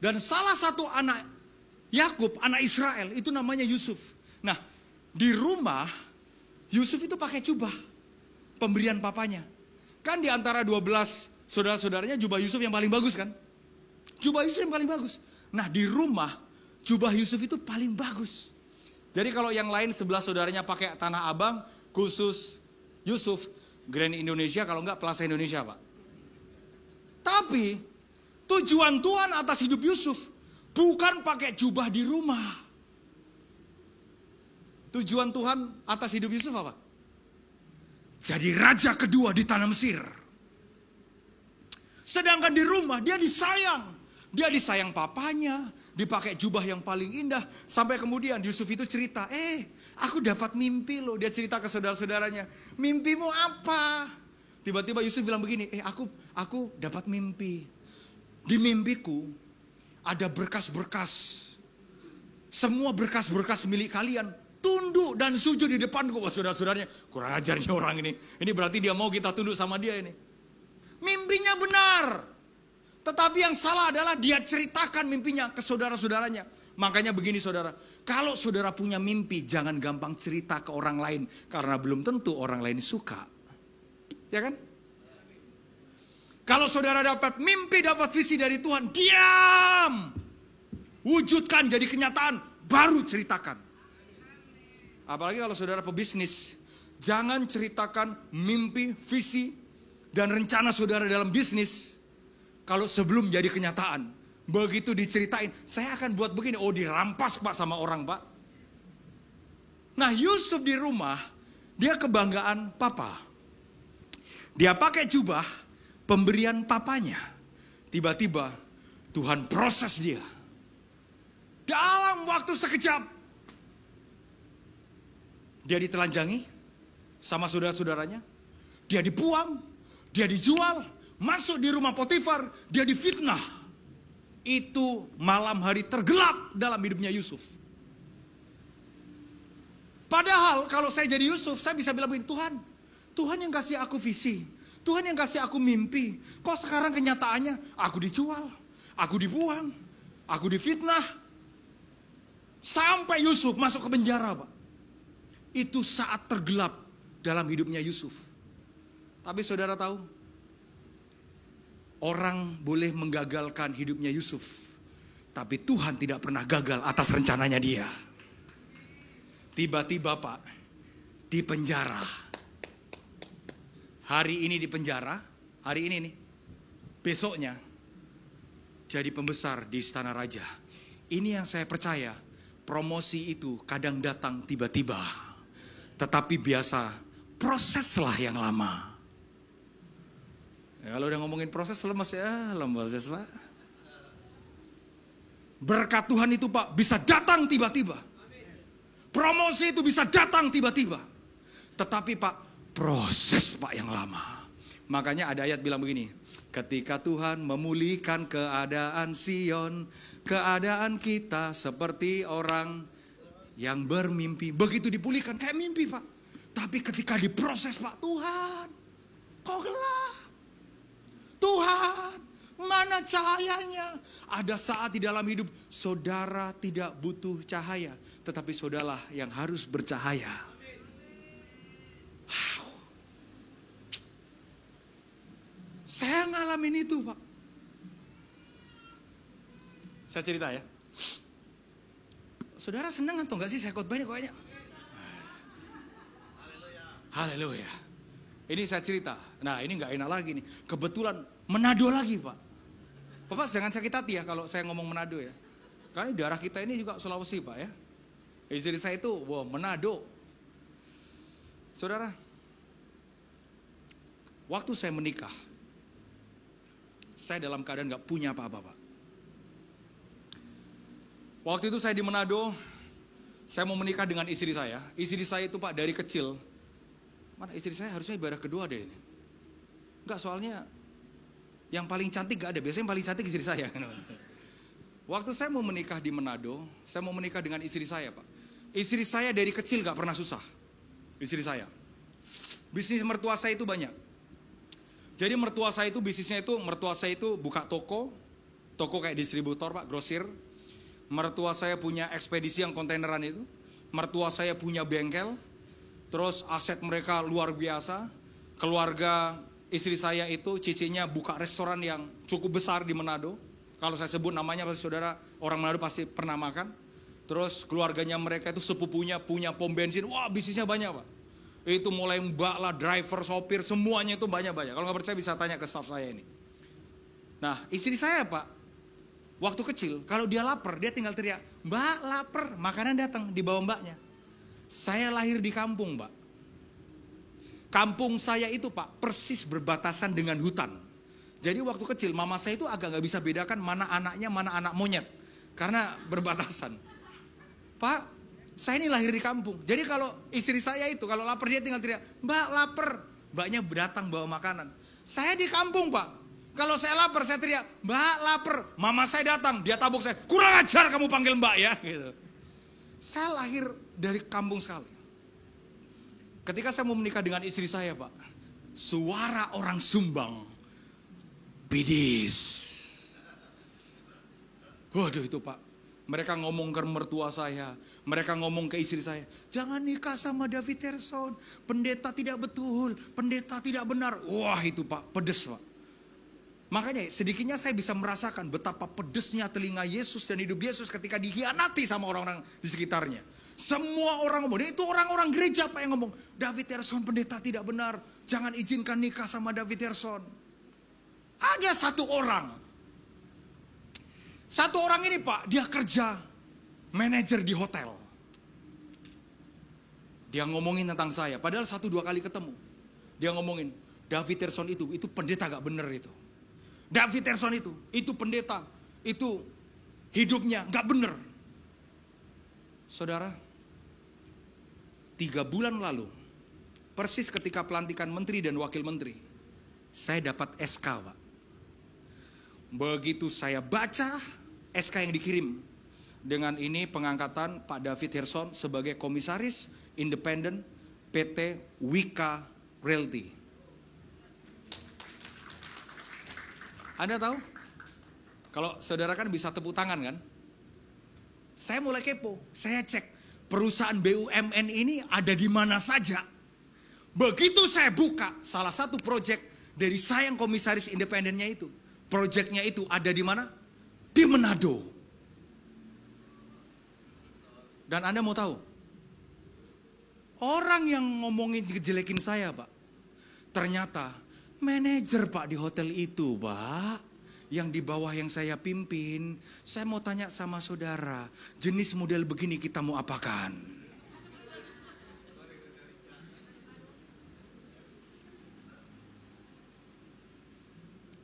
Dan salah satu anak Yakub, anak Israel, itu namanya Yusuf. Nah, di rumah Yusuf itu pakai jubah pemberian papanya. Kan di antara 12 saudara-saudaranya jubah Yusuf yang paling bagus kan? Jubah Yusuf yang paling bagus. Nah, di rumah jubah Yusuf itu paling bagus. Jadi kalau yang lain 11 saudaranya pakai Tanah Abang, khusus Yusuf Grand Indonesia, kalau enggak Plaza Indonesia, Pak. Tapi tujuan Tuhan atas hidup Yusuf bukan pakai jubah di rumah. Tujuan Tuhan atas hidup Yusuf apa? Jadi raja kedua di tanah Mesir. Sedangkan di rumah dia disayang. Dia disayang papanya, dipakai jubah yang paling indah. Sampai kemudian Yusuf itu cerita, aku dapat mimpi loh. Dia cerita ke saudara-saudaranya, mimpimu apa? Tiba-tiba Yusuf bilang begini, aku dapat mimpi. Di mimpiku ada berkas-berkas. Semua berkas-berkas milik kalian tunduk dan sujud di depanku. Wah, saudara-saudaranya, kurang ajar nih orang ini. Ini berarti dia mau kita tunduk sama dia ini. Mimpinya benar. Tetapi yang salah adalah dia ceritakan mimpinya ke saudara-saudaranya. Makanya begini saudara, kalau saudara punya mimpi, jangan gampang cerita ke orang lain. Karena belum tentu orang lain suka. Ya kan? Kalau saudara dapat mimpi, dapat visi dari Tuhan, diam. Wujudkan jadi kenyataan, baru ceritakan. Apalagi kalau saudara pebisnis, jangan ceritakan mimpi, visi, dan rencana saudara dalam bisnis kalau sebelum jadi kenyataan. Begitu diceritain, saya akan buat begini. Oh, dirampas Pak sama orang Pak. Nah, Yusuf di rumah, dia kebanggaan papa. Dia pakai jubah pemberian papanya. Tiba-tiba Tuhan proses dia. Dalam waktu sekejap, dia ditelanjangi sama saudara-saudaranya. Dia dibuang, dia dijual, masuk di rumah Potifar, dia difitnah. Itu malam hari tergelap dalam hidupnya Yusuf. Padahal kalau saya jadi Yusuf, saya bisa bilang begini, Tuhan yang kasih aku visi, Tuhan yang kasih aku mimpi. Kok sekarang kenyataannya aku dijual, aku dibuang, aku difitnah. Sampai Yusuf masuk ke penjara, Pak. Itu saat tergelap dalam hidupnya Yusuf. Tapi saudara tahu, orang boleh menggagalkan hidupnya Yusuf, tapi Tuhan tidak pernah gagal atas rencananya dia. Tiba-tiba Pak, di penjara. Hari ini di penjara, hari ini nih. Besoknya jadi pembesar di istana raja. Ini yang saya percaya, promosi itu kadang datang tiba-tiba. Tetapi biasa, proseslah yang lama. Ya, kalau udah ngomongin proses, lemes ya, lemes Pak. Berkat Tuhan itu Pak, bisa datang tiba-tiba. Promosi itu bisa datang tiba-tiba. Tetapi Pak, proses Pak yang lama. Makanya ada ayat bilang begini, ketika Tuhan memulihkan keadaan Sion, keadaan kita seperti orang yang bermimpi. Begitu dipulihkan kayak mimpi Pak. Tapi ketika diproses Pak, Tuhan kok gelap? Tuhan, mana cahayanya? Ada saat di dalam hidup saudara tidak butuh cahaya, tetapi saudaralah yang harus bercahaya. Wow. Saya ngalamin itu Pak. Saya cerita ya. Saudara senang atau enggak sih saya khotbahnya kayaknya? Haleluya. Ini saya cerita. Nah, ini enggak enak lagi nih. Kebetulan Manado lagi, Pak. Bapak jangan sakit hati ya kalau saya ngomong Manado ya. Karena daerah kita ini juga Sulawesi, Pak ya. Istri saya itu, Manado. Saudara, waktu saya menikah, saya dalam keadaan enggak punya apa-apa, Pak. Waktu itu saya di Manado, saya mau menikah dengan istri saya. Istri saya itu Pak dari kecil Mana istri saya harusnya ibadah kedua deh ini. Enggak, soalnya yang paling cantik gak ada. Biasanya yang paling cantik istri saya. Waktu saya mau menikah di Manado, saya mau menikah dengan istri saya, Pak. Istri saya dari kecil gak pernah susah. Istri saya. Bisnis mertua saya itu banyak. Jadi mertua saya itu buka toko kayak distributor, Pak, grosir. Mertua saya punya ekspedisi yang kontaineran itu. Mertua saya punya bengkel. Terus aset mereka luar biasa. Keluarga istri saya itu cicinya buka restoran yang cukup besar di Manado. Kalau saya sebut namanya pasti saudara orang Manado pasti pernah makan. Terus keluarganya mereka itu sepupunya punya pom bensin. Wah, bisnisnya banyak, Pak. Itu mulai mbak lah, driver, sopir, semuanya itu banyak-banyak. Kalau nggak percaya bisa tanya ke staff saya ini. Nah, istri saya, Pak, waktu kecil, kalau dia lapar, dia tinggal teriak, "Mbak, lapar." Makanan datang, dibawa mbaknya. Saya lahir di kampung, Pak. Kampung saya itu, Pak, persis berbatasan dengan hutan. Jadi waktu kecil, mama saya itu agak nggak bisa bedakan mana anaknya, mana anak monyet. Karena berbatasan. Pak, saya ini lahir di kampung. Jadi kalau istri saya itu, kalau lapar dia tinggal teriak, "Mbak, lapar." Mbaknya datang bawa makanan. Saya di kampung, Pak. Kalau saya lapar, saya teriak, "Mbak, lapar." Mama saya datang, dia tabuk saya, "Kurang ajar kamu panggil mbak ya." Gitu. Saya lahir dari kampung sekali. Ketika saya mau menikah dengan istri saya, Pak, suara orang Sumbang, bidis. Waduh itu, Pak. Mereka ngomong ke mertua saya, mereka ngomong ke istri saya, "Jangan nikah sama David Terson, pendeta tidak betul, pendeta tidak benar." Wah itu, Pak, pedes, Pak. Makanya sedikitnya saya bisa merasakan betapa pedesnya telinga Yesus dan hidup Yesus ketika dikhianati sama orang-orang di sekitarnya. Semua orang ngomong, itu orang-orang gereja, Pak, yang ngomong, "David Terson pendeta tidak benar, jangan izinkan nikah sama David Terson." Ada satu orang ini, Pak, dia kerja manajer di hotel. Dia ngomongin tentang saya, padahal 1-2 kali ketemu. Dia ngomongin, "David Terson itu pendeta gak bener itu. David Terson itu pendeta, itu hidupnya gak bener." Saudara, 3 bulan lalu, persis ketika pelantikan menteri dan wakil menteri, saya dapat SK, Pak. Begitu saya baca SK yang dikirim, dengan ini pengangkatan Pak David Terson sebagai komisaris independen PT Wika Realty. Anda tahu? Kalau saudara kan bisa tepuk tangan kan? Saya mulai kepo, saya cek perusahaan BUMN ini ada di mana saja. Begitu saya buka salah satu proyek dari saya yang komisaris independennya itu, proyeknya itu ada di mana? Di Manado. Dan Anda mau tahu? Orang yang ngomongin ngejelekin saya, Pak, ternyata manajer, Pak, di hotel itu, Pak, yang di bawah yang saya pimpin. Saya mau tanya sama saudara, jenis model begini kita mau apakan?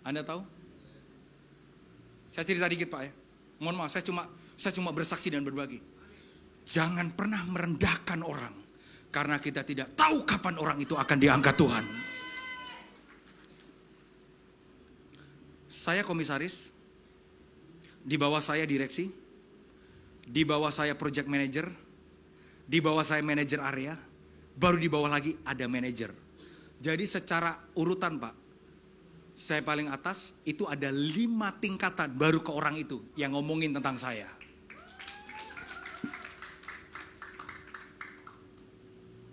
Anda tahu? Saya cerita dikit, Pak, ya. Mohon maaf, saya cuma bersaksi dan berbagi. Jangan pernah merendahkan orang, karena kita tidak tahu kapan orang itu akan diangkat Tuhan. Saya komisaris, di bawah saya direksi, di bawah saya project manager, di bawah saya manajer area, baru di bawah lagi ada manajer. Jadi secara urutan, Pak, saya paling atas, itu ada 5 tingkatan baru ke orang itu yang ngomongin tentang saya.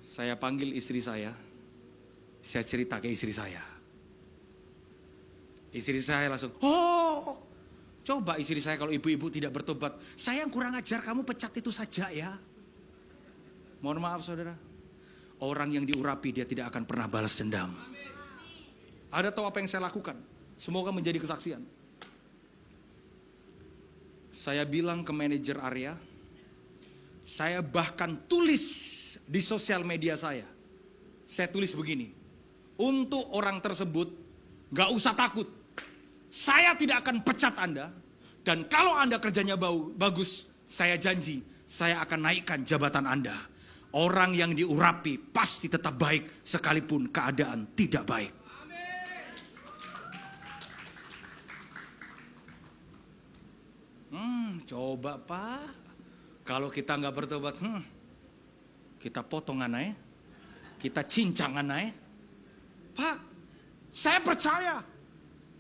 Saya panggil istri saya cerita ke istri saya. Istri saya langsung, "Oh, coba istri saya kalau ibu-ibu tidak bertobat, saya yang kurang ajar, kamu pecat itu saja ya." Mohon maaf saudara, orang yang diurapi dia tidak akan pernah balas dendam. Ada tahu apa yang saya lakukan? Semoga menjadi kesaksian. Saya bilang ke manajer area, saya bahkan tulis di sosial media saya. Saya tulis begini, untuk orang tersebut gak usah takut. Saya tidak akan pecat Anda. Dan kalau Anda kerjanya bagus, saya janji, saya akan naikkan jabatan Anda. Orang yang diurapi pasti tetap baik sekalipun keadaan tidak baik. Coba Pak, kalau kita nggak bertobat, kita potongan aja, kita cincangan aja. Pak, saya percaya,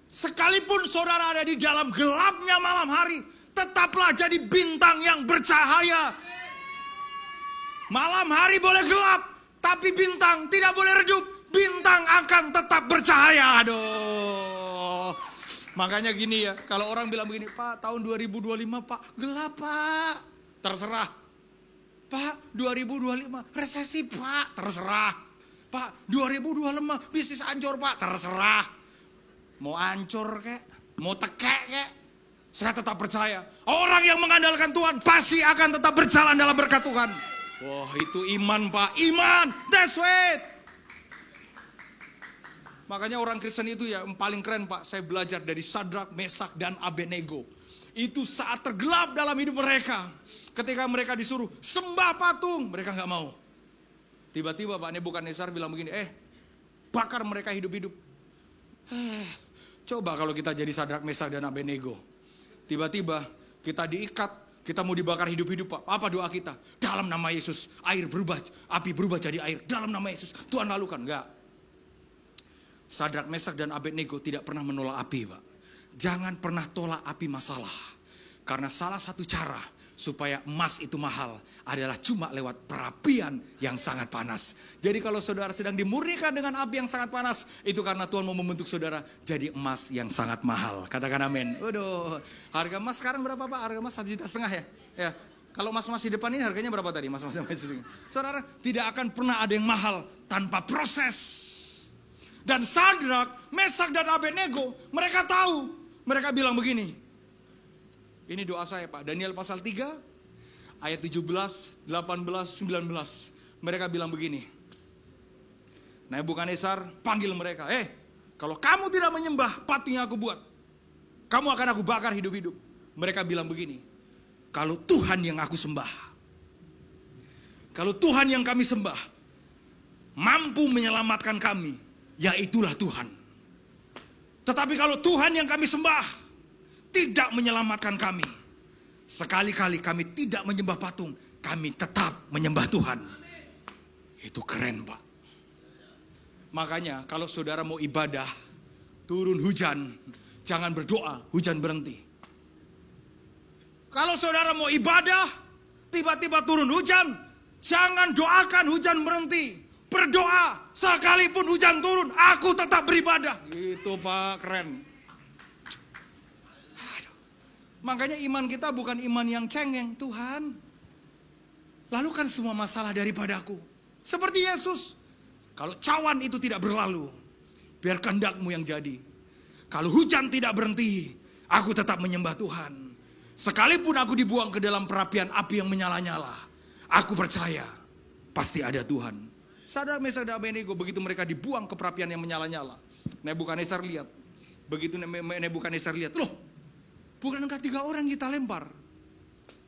sekalipun saudara ada di dalam gelapnya malam hari, tetaplah jadi bintang yang bercahaya. Malam hari boleh gelap, tapi bintang tidak boleh redup. Bintang akan tetap bercahaya. Aduh. Makanya gini ya, kalau orang bilang begini, Pak tahun 2025 Pak, gelap Pak. Terserah. Pak 2025 resesi Pak, terserah. Pak 2025 bisnis hancur Pak, terserah. Mau hancur kek, mau tekek kek, saya tetap percaya. Orang yang mengandalkan Tuhan pasti akan tetap berjalan dalam berkat Tuhan. Wah itu iman Pak, iman, that's it. Makanya orang Kristen itu ya yang paling keren Pak. Saya belajar dari Sadrak, Mesak, dan Abednego. Itu saat tergelap dalam hidup mereka. Ketika mereka disuruh sembah patung, mereka gak mau. Tiba-tiba Pak Nebukadnezar bilang begini, bakar mereka hidup-hidup. Coba kalau kita jadi Sadrak, Mesak, dan Abednego. Tiba-tiba kita diikat, kita mau dibakar hidup-hidup Pak. Apa doa kita? Dalam nama Yesus, air berubah, api berubah jadi air. Dalam nama Yesus, Tuhan lakukan. Enggak. Sadrak, Mesak, dan Abednego tidak pernah menolak api Pak. Jangan pernah tolak api masalah. Karena salah satu cara supaya emas itu mahal adalah cuma lewat perapian yang sangat panas. Jadi kalau saudara sedang dimurnikan dengan api yang sangat panas, itu karena Tuhan mau membentuk saudara jadi emas yang sangat mahal. Katakan amin. Waduh, harga emas sekarang berapa Pak? Harga emas 1,5 juta ya? Ya. Kalau emas-emas di depan ini harganya berapa tadi? Emas-emas di saudara, tidak akan pernah ada yang mahal tanpa proses. Dan Sadrak, Mesak, dan Abednego, mereka tahu. Mereka bilang begini. Ini doa saya Pak. Daniel pasal 3, ayat 17, 18, 19. Mereka bilang begini. Nebukadnezar panggil mereka. Kalau kamu tidak menyembah patung yang aku buat, kamu akan aku bakar hidup-hidup. Mereka bilang begini. Kalau Tuhan yang aku sembah, kalau Tuhan yang kami sembah mampu menyelamatkan kami, ya itulah Tuhan. Tetapi kalau Tuhan yang kami sembah tidak menyelamatkan kami, sekali-kali kami tidak menyembah patung, kami tetap menyembah Tuhan. Itu keren Pak. Makanya kalau saudara mau ibadah, turun hujan, jangan berdoa, hujan berhenti. Kalau saudara mau ibadah, tiba-tiba turun hujan, jangan doakan hujan berhenti. Berdoa, sekalipun hujan turun, aku tetap beribadah. Itu Pak, keren. Aduh. Makanya iman kita bukan iman yang cengeng. Tuhan, lalukan semua masalah daripadaku. Seperti Yesus. Kalau cawan itu tidak berlalu, biar kehendak-Mu yang jadi. Kalau hujan tidak berhenti, aku tetap menyembah Tuhan. Sekalipun aku dibuang ke dalam perapian api yang menyala-nyala, aku percaya pasti ada Tuhan. Sadrak, Mesak, dan Abednego, begitu mereka dibuang ke perapian yang menyala-nyala, Nebukadnezar lihat. Begitu Nebukadnezar lihat, loh, bukankah 3 orang kita lempar?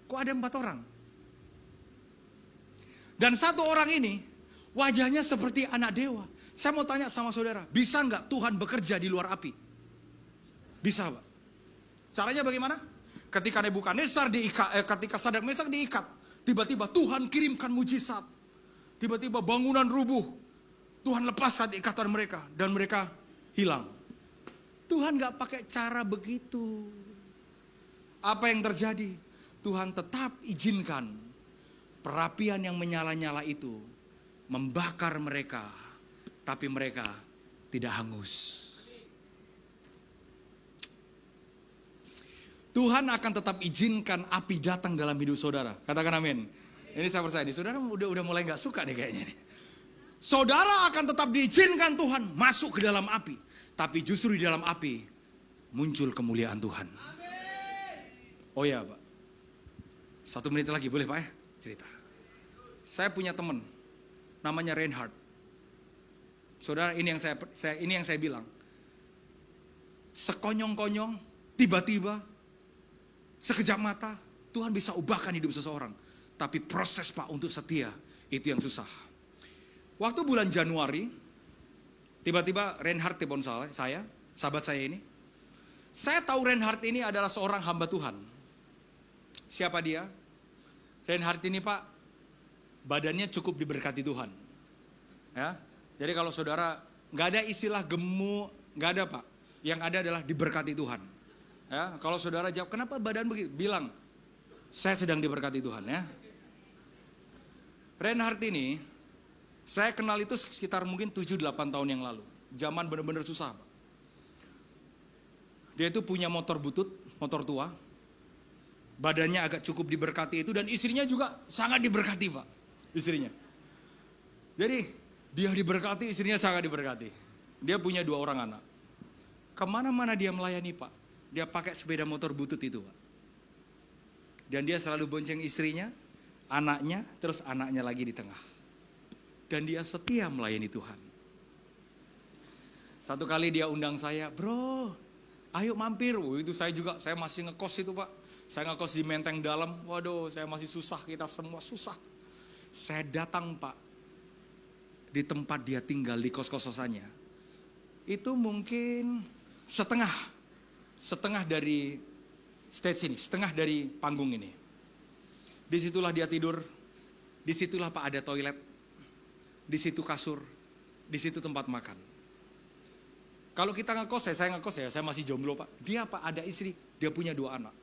Kok ada 4 orang? Dan 1 orang ini wajahnya seperti anak dewa. Saya mau tanya sama saudara, bisa nggak Tuhan bekerja di luar api? Bisa Pak. Caranya bagaimana? Ketika Nebukadnezar diikat, ketika Sadrak, Mesak diikat, tiba-tiba Tuhan kirimkan mujizat. Tiba-tiba bangunan rubuh. Tuhan lepaskan ikatan mereka. Dan mereka hilang. Tuhan gak pakai cara begitu. Apa yang terjadi? Tuhan tetap izinkan perapian yang menyala-nyala itu membakar mereka. Tapi mereka tidak hangus. Tuhan akan tetap izinkan api datang dalam hidup saudara. Katakan amin. Ini saya percaya nih, saudara udah mulai gak suka deh kayaknya nih. Saudara akan tetap diizinkan Tuhan masuk ke dalam api. Tapi justru di dalam api muncul kemuliaan Tuhan. Oh ya Pak, 1 menit lagi boleh Pak ya cerita. Saya punya teman namanya Reinhard. Saudara, ini yang saya bilang. Sekonyong-konyong, tiba-tiba, sekejap mata, Tuhan bisa ubahkan hidup seseorang. Tapi proses Pak untuk setia, Itu yang susah. Waktu bulan Januari, tiba-tiba Reinhard telepon saya, sahabat saya ini. Saya tahu Reinhard ini adalah seorang hamba Tuhan. Siapa dia? Reinhard ini Pak, badannya cukup diberkati Tuhan. Ya, jadi kalau saudara nggak ada istilah gemuk, nggak ada Pak. Yang ada adalah diberkati Tuhan. Ya, kalau saudara jawab, kenapa badan begitu? Bilang, saya sedang diberkati Tuhan ya. Reinhard ini, saya kenal itu sekitar mungkin 7-8 tahun yang lalu. Zaman benar-benar susah Pak. Dia itu punya motor butut, motor tua. Badannya agak cukup diberkati itu, dan istrinya juga sangat diberkati Pak. Istrinya. Jadi, dia diberkati, istrinya sangat diberkati. Dia punya 2 orang anak. Kemana-mana dia melayani Pak. Dia pakai sepeda motor butut itu Pak. Dan dia selalu bonceng istrinya, anaknya, terus anaknya lagi di tengah. Dan dia setia melayani Tuhan. Satu kali dia undang saya, bro, ayo mampir. Itu saya masih ngekos itu Pak. Saya ngekos di Menteng Dalam. Waduh, saya masih susah, kita semua susah. Saya datang Pak, di tempat dia tinggal, di kos-kosannya. Itu mungkin setengah dari stage ini, setengah dari panggung ini. Disitulah dia tidur, disitulah Pak ada toilet, disitu kasur, disitu tempat makan. Kalau kita ngekos, saya ngekos ya, saya masih jomblo Pak. Dia Pak ada istri, dia punya 2 anak.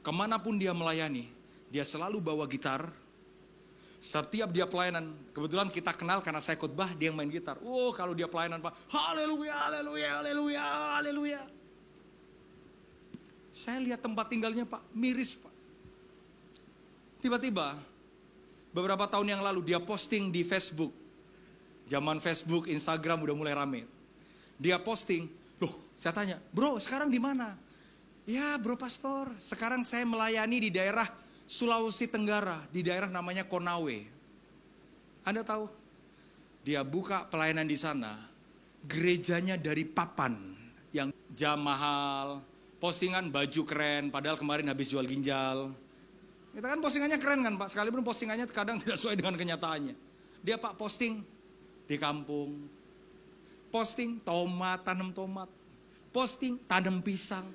Kemanapun dia melayani, dia selalu bawa gitar. Setiap dia pelayanan, kebetulan kita kenal karena saya khotbah, dia yang main gitar. Oh, kalau dia pelayanan Pak, haleluya, haleluya, haleluya, haleluya. Saya lihat tempat tinggalnya Pak, miris Pak. Tiba-tiba, beberapa tahun yang lalu dia posting di Facebook. Zaman Facebook, Instagram udah mulai rame. Dia posting, loh saya tanya, bro sekarang di mana? Ya bro pastor, sekarang saya melayani di daerah Sulawesi Tenggara, di daerah namanya Konawe. Anda tahu? Dia buka pelayanan di sana, gerejanya dari papan, yang jam mahal, postingan baju keren, padahal kemarin habis jual ginjal. Kita kan postingannya keren kan Pak, sekalipun postingannya kadang tidak sesuai dengan kenyataannya. Dia Pak posting di kampung, posting tomat, tanam tomat, posting tanam pisang.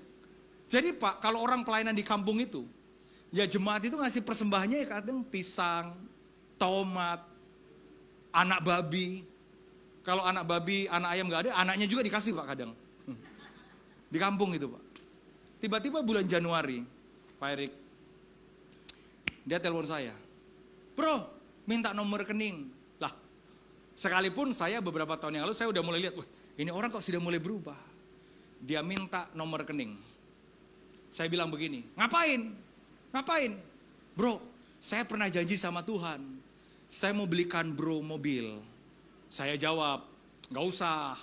Jadi Pak, kalau orang pelayanan di kampung itu, ya jemaat itu ngasih persembahannya ya kadang pisang, tomat, anak babi. Kalau anak babi, anak ayam gak ada, anaknya juga dikasih Pak kadang. Di kampung itu Pak. Tiba-tiba bulan Januari, Pak Erik, dia telepon saya. Bro, minta nomor rekening. Lah, sekalipun saya beberapa tahun yang lalu, saya udah mulai lihat, wah ini orang kok sudah mulai berubah. Dia minta nomor rekening. Saya bilang begini, ngapain? Ngapain? Bro, saya pernah janji sama Tuhan, saya mau belikan bro mobil. Saya jawab, gak usah.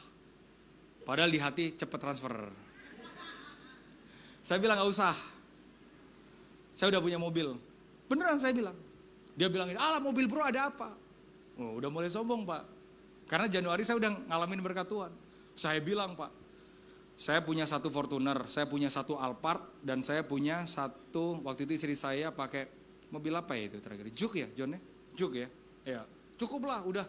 Padahal di hati cepet transfer. Saya bilang gak usah. Saya udah punya mobil. Beneran saya bilang. Dia bilang, alah mobil bro ada apa? Oh, udah mulai sombong Pak. Karena Januari saya udah ngalamin berkat Tuhan. Saya bilang Pak, saya punya 1 Fortuner, saya punya 1 Alphard, dan saya punya 1, waktu itu istri saya pakai mobil apa ya itu terakhir? Juke ya, John ya? Juke ya? Ya, cukup lah, udah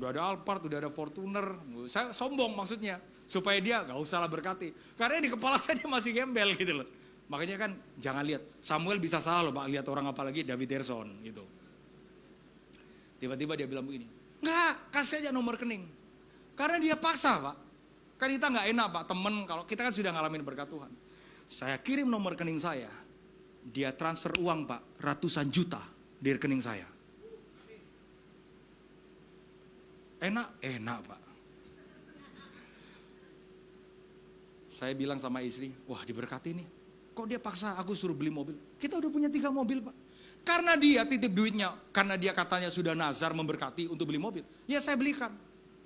ada Alphard, udah ada Fortuner. Saya sombong maksudnya, supaya dia gak usah lah berkati. Karena di kepala saya dia masih gembel gitu loh. Makanya kan jangan lihat, Samuel bisa salah loh Pak, lihat orang apalagi David Derson gitu. Tiba-tiba dia bilang begini, enggak, kasih aja nomor rekening. Karena dia paksa Pak. Kan kita nggak enak Pak, temen kalau kita kan sudah ngalamin berkat Tuhan. Saya kirim nomor rekening saya, dia transfer uang Pak, ratusan juta di rekening saya. Enak? Enak Pak. Saya bilang sama istri, wah diberkati nih. Kok dia paksa aku suruh beli mobil? Kita udah punya 3 mobil Pak. Karena dia titip duitnya, karena dia katanya sudah nazar memberkati untuk beli mobil. Ya saya belikan.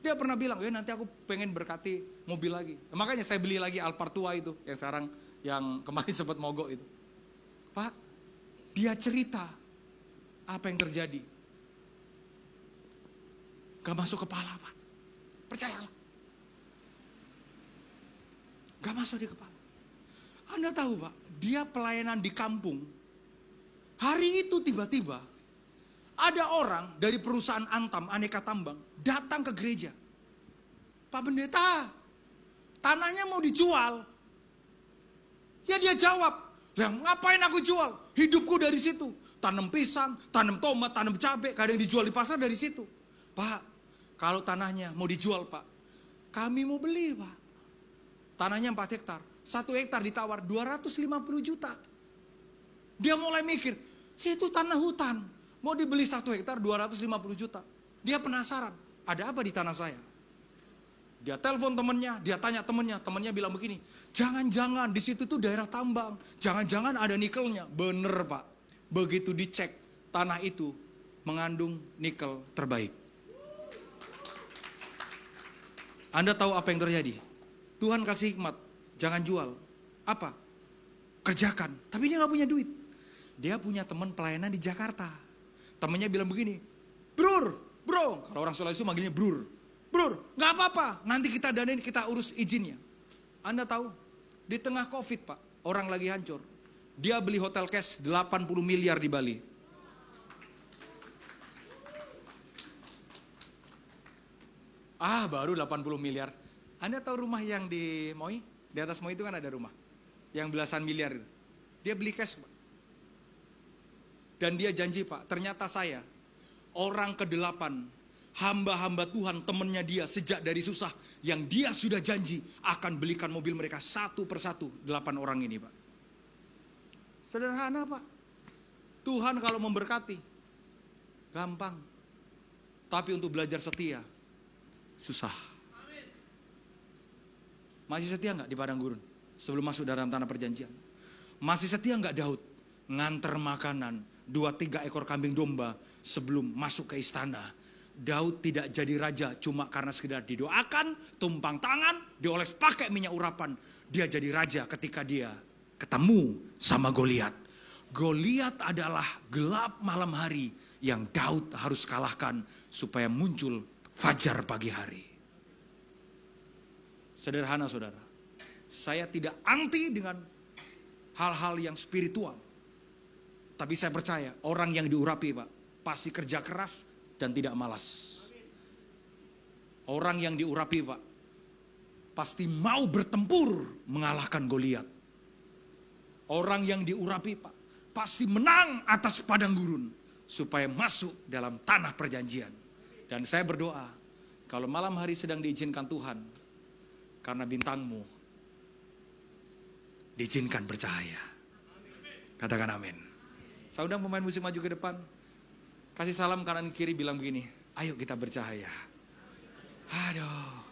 Dia pernah bilang, ya nanti aku pengen berkati mobil lagi. Makanya saya beli lagi Alphard tua itu, yang sekarang, yang kemarin sempat mogok itu. Pak, dia cerita apa yang terjadi. Gak masuk kepala Pak, percayalah. Gak masuk di kepala. Anda tahu Pak, dia pelayanan di kampung. Hari itu tiba-tiba, Ada orang dari perusahaan Antam, Aneka Tambang, datang ke gereja. Pak Pendeta, tanahnya mau dijual. Ya dia jawab, "Lah ngapain aku jual? Hidupku dari situ. Tanam pisang, tanam tomat, tanam cabai, kadang dijual di pasar dari situ." "Pak, kalau tanahnya mau dijual Pak, kami mau beli Pak. Tanahnya 4 hektar, 1 hektar ditawar 250 juta. Dia mulai mikir, itu tanah hutan. Mau dibeli 1 hektar 250 juta. Dia penasaran, ada apa di tanah saya? Dia telepon temennya, dia tanya temennya bilang begini, "Jangan-jangan di situ tuh daerah tambang, jangan-jangan ada nikelnya." Bener Pak, begitu dicek, tanah itu mengandung nikel terbaik. Anda tahu apa yang terjadi? Tuhan kasih hikmat, jangan jual. Apa? Kerjakan. Tapi dia gak punya duit. Dia punya teman pelayanan di Jakarta. Temannya bilang begini, bro, kalau orang Sulawesi manggilnya bro, gak apa-apa, nanti kita danain, kita urus izinnya. Anda tahu, di tengah COVID Pak, orang lagi hancur. Dia beli hotel cash 80 miliar di Bali. Baru 80 miliar. Anda tahu rumah yang di Moi? Di atas Moi itu kan ada rumah. Yang belasan miliar itu. Dia beli cash Pak. Dan dia janji Pak, ternyata saya, orang ke-8, hamba-hamba Tuhan, temennya dia sejak dari susah, yang dia sudah janji akan belikan mobil mereka satu persatu, 8 orang ini Pak. Sederhana Pak. Tuhan kalau memberkati, gampang. Tapi untuk belajar setia, susah. Masih setia nggak di padang gurun sebelum masuk dalam tanah perjanjian? Masih setia nggak Daud nganter makanan 2-3 ekor kambing domba sebelum masuk ke istana? Daud tidak jadi raja cuma karena sekedar didoakan, tumpang tangan, dioles pakai minyak urapan. Dia jadi raja ketika dia ketemu sama Goliat. Goliat adalah gelap malam hari yang Daud harus kalahkan supaya muncul fajar pagi hari. Sederhana saudara, saya tidak anti dengan hal-hal yang spiritual. Tapi saya percaya orang yang diurapi Pak, pasti kerja keras dan tidak malas. Orang yang diurapi Pak, pasti mau bertempur mengalahkan Goliat. Orang yang diurapi Pak, pasti menang atas padang gurun supaya masuk dalam tanah perjanjian. Dan saya berdoa, kalau malam hari sedang diizinkan Tuhan, karena bintangmu diizinkan bercahaya. Katakan amin. Saya undang pemain musik maju ke depan. Kasih salam kanan kiri, bilang begini, ayo kita bercahaya. Aduh.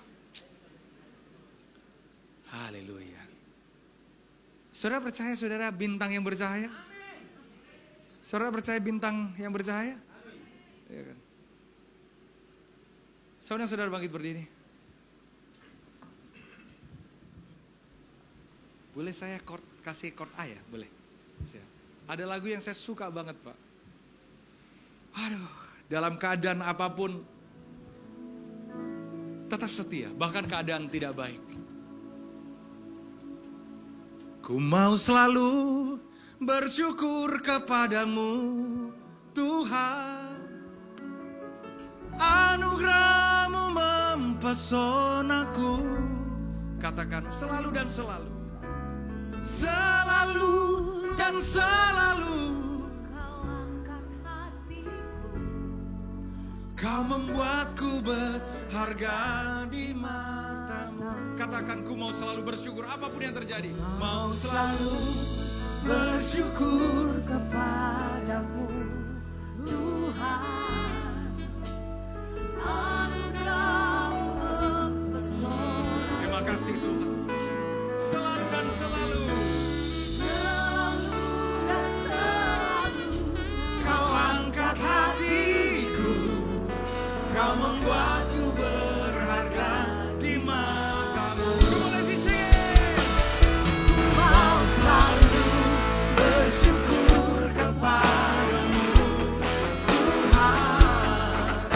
Haleluya. Saudara percaya saudara bintang yang bercahaya? Saudara percaya bintang yang bercahaya? Ya kan? Saudara bangkit berdiri. Boleh saya kasih chord A ya? Boleh. Ada lagu yang saya suka banget Pak. Aduh, dalam keadaan apapun tetap setia, bahkan keadaan tidak baik. Ku mau selalu bersyukur kepadamu Tuhan. Anugerah-Mu mempesonaku. Katakan selalu dan selalu. Selalu dan selalu Kau angkat hatiku. Kau membuatku berharga di mata-Mu. Katakan ku mau selalu bersyukur apapun yang terjadi. Mau selalu bersyukur kepadamu Tuhan. Anugerah-Mu mempesona. Terima kasih Tuhan. Selalu dan selalu. Selalu dan selalu Kau angkat hatiku. Kau membuatku berharga di mata-Mu. mau selalu Bersyukur kepadamu Tuhan.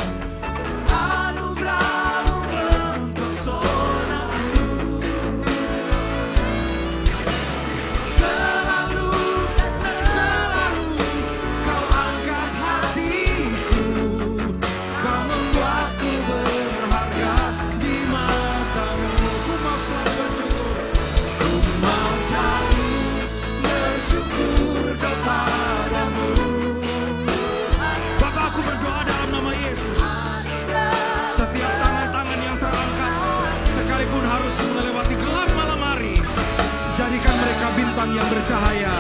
Anugerah-Mu mempesonaku. yang bercahaya.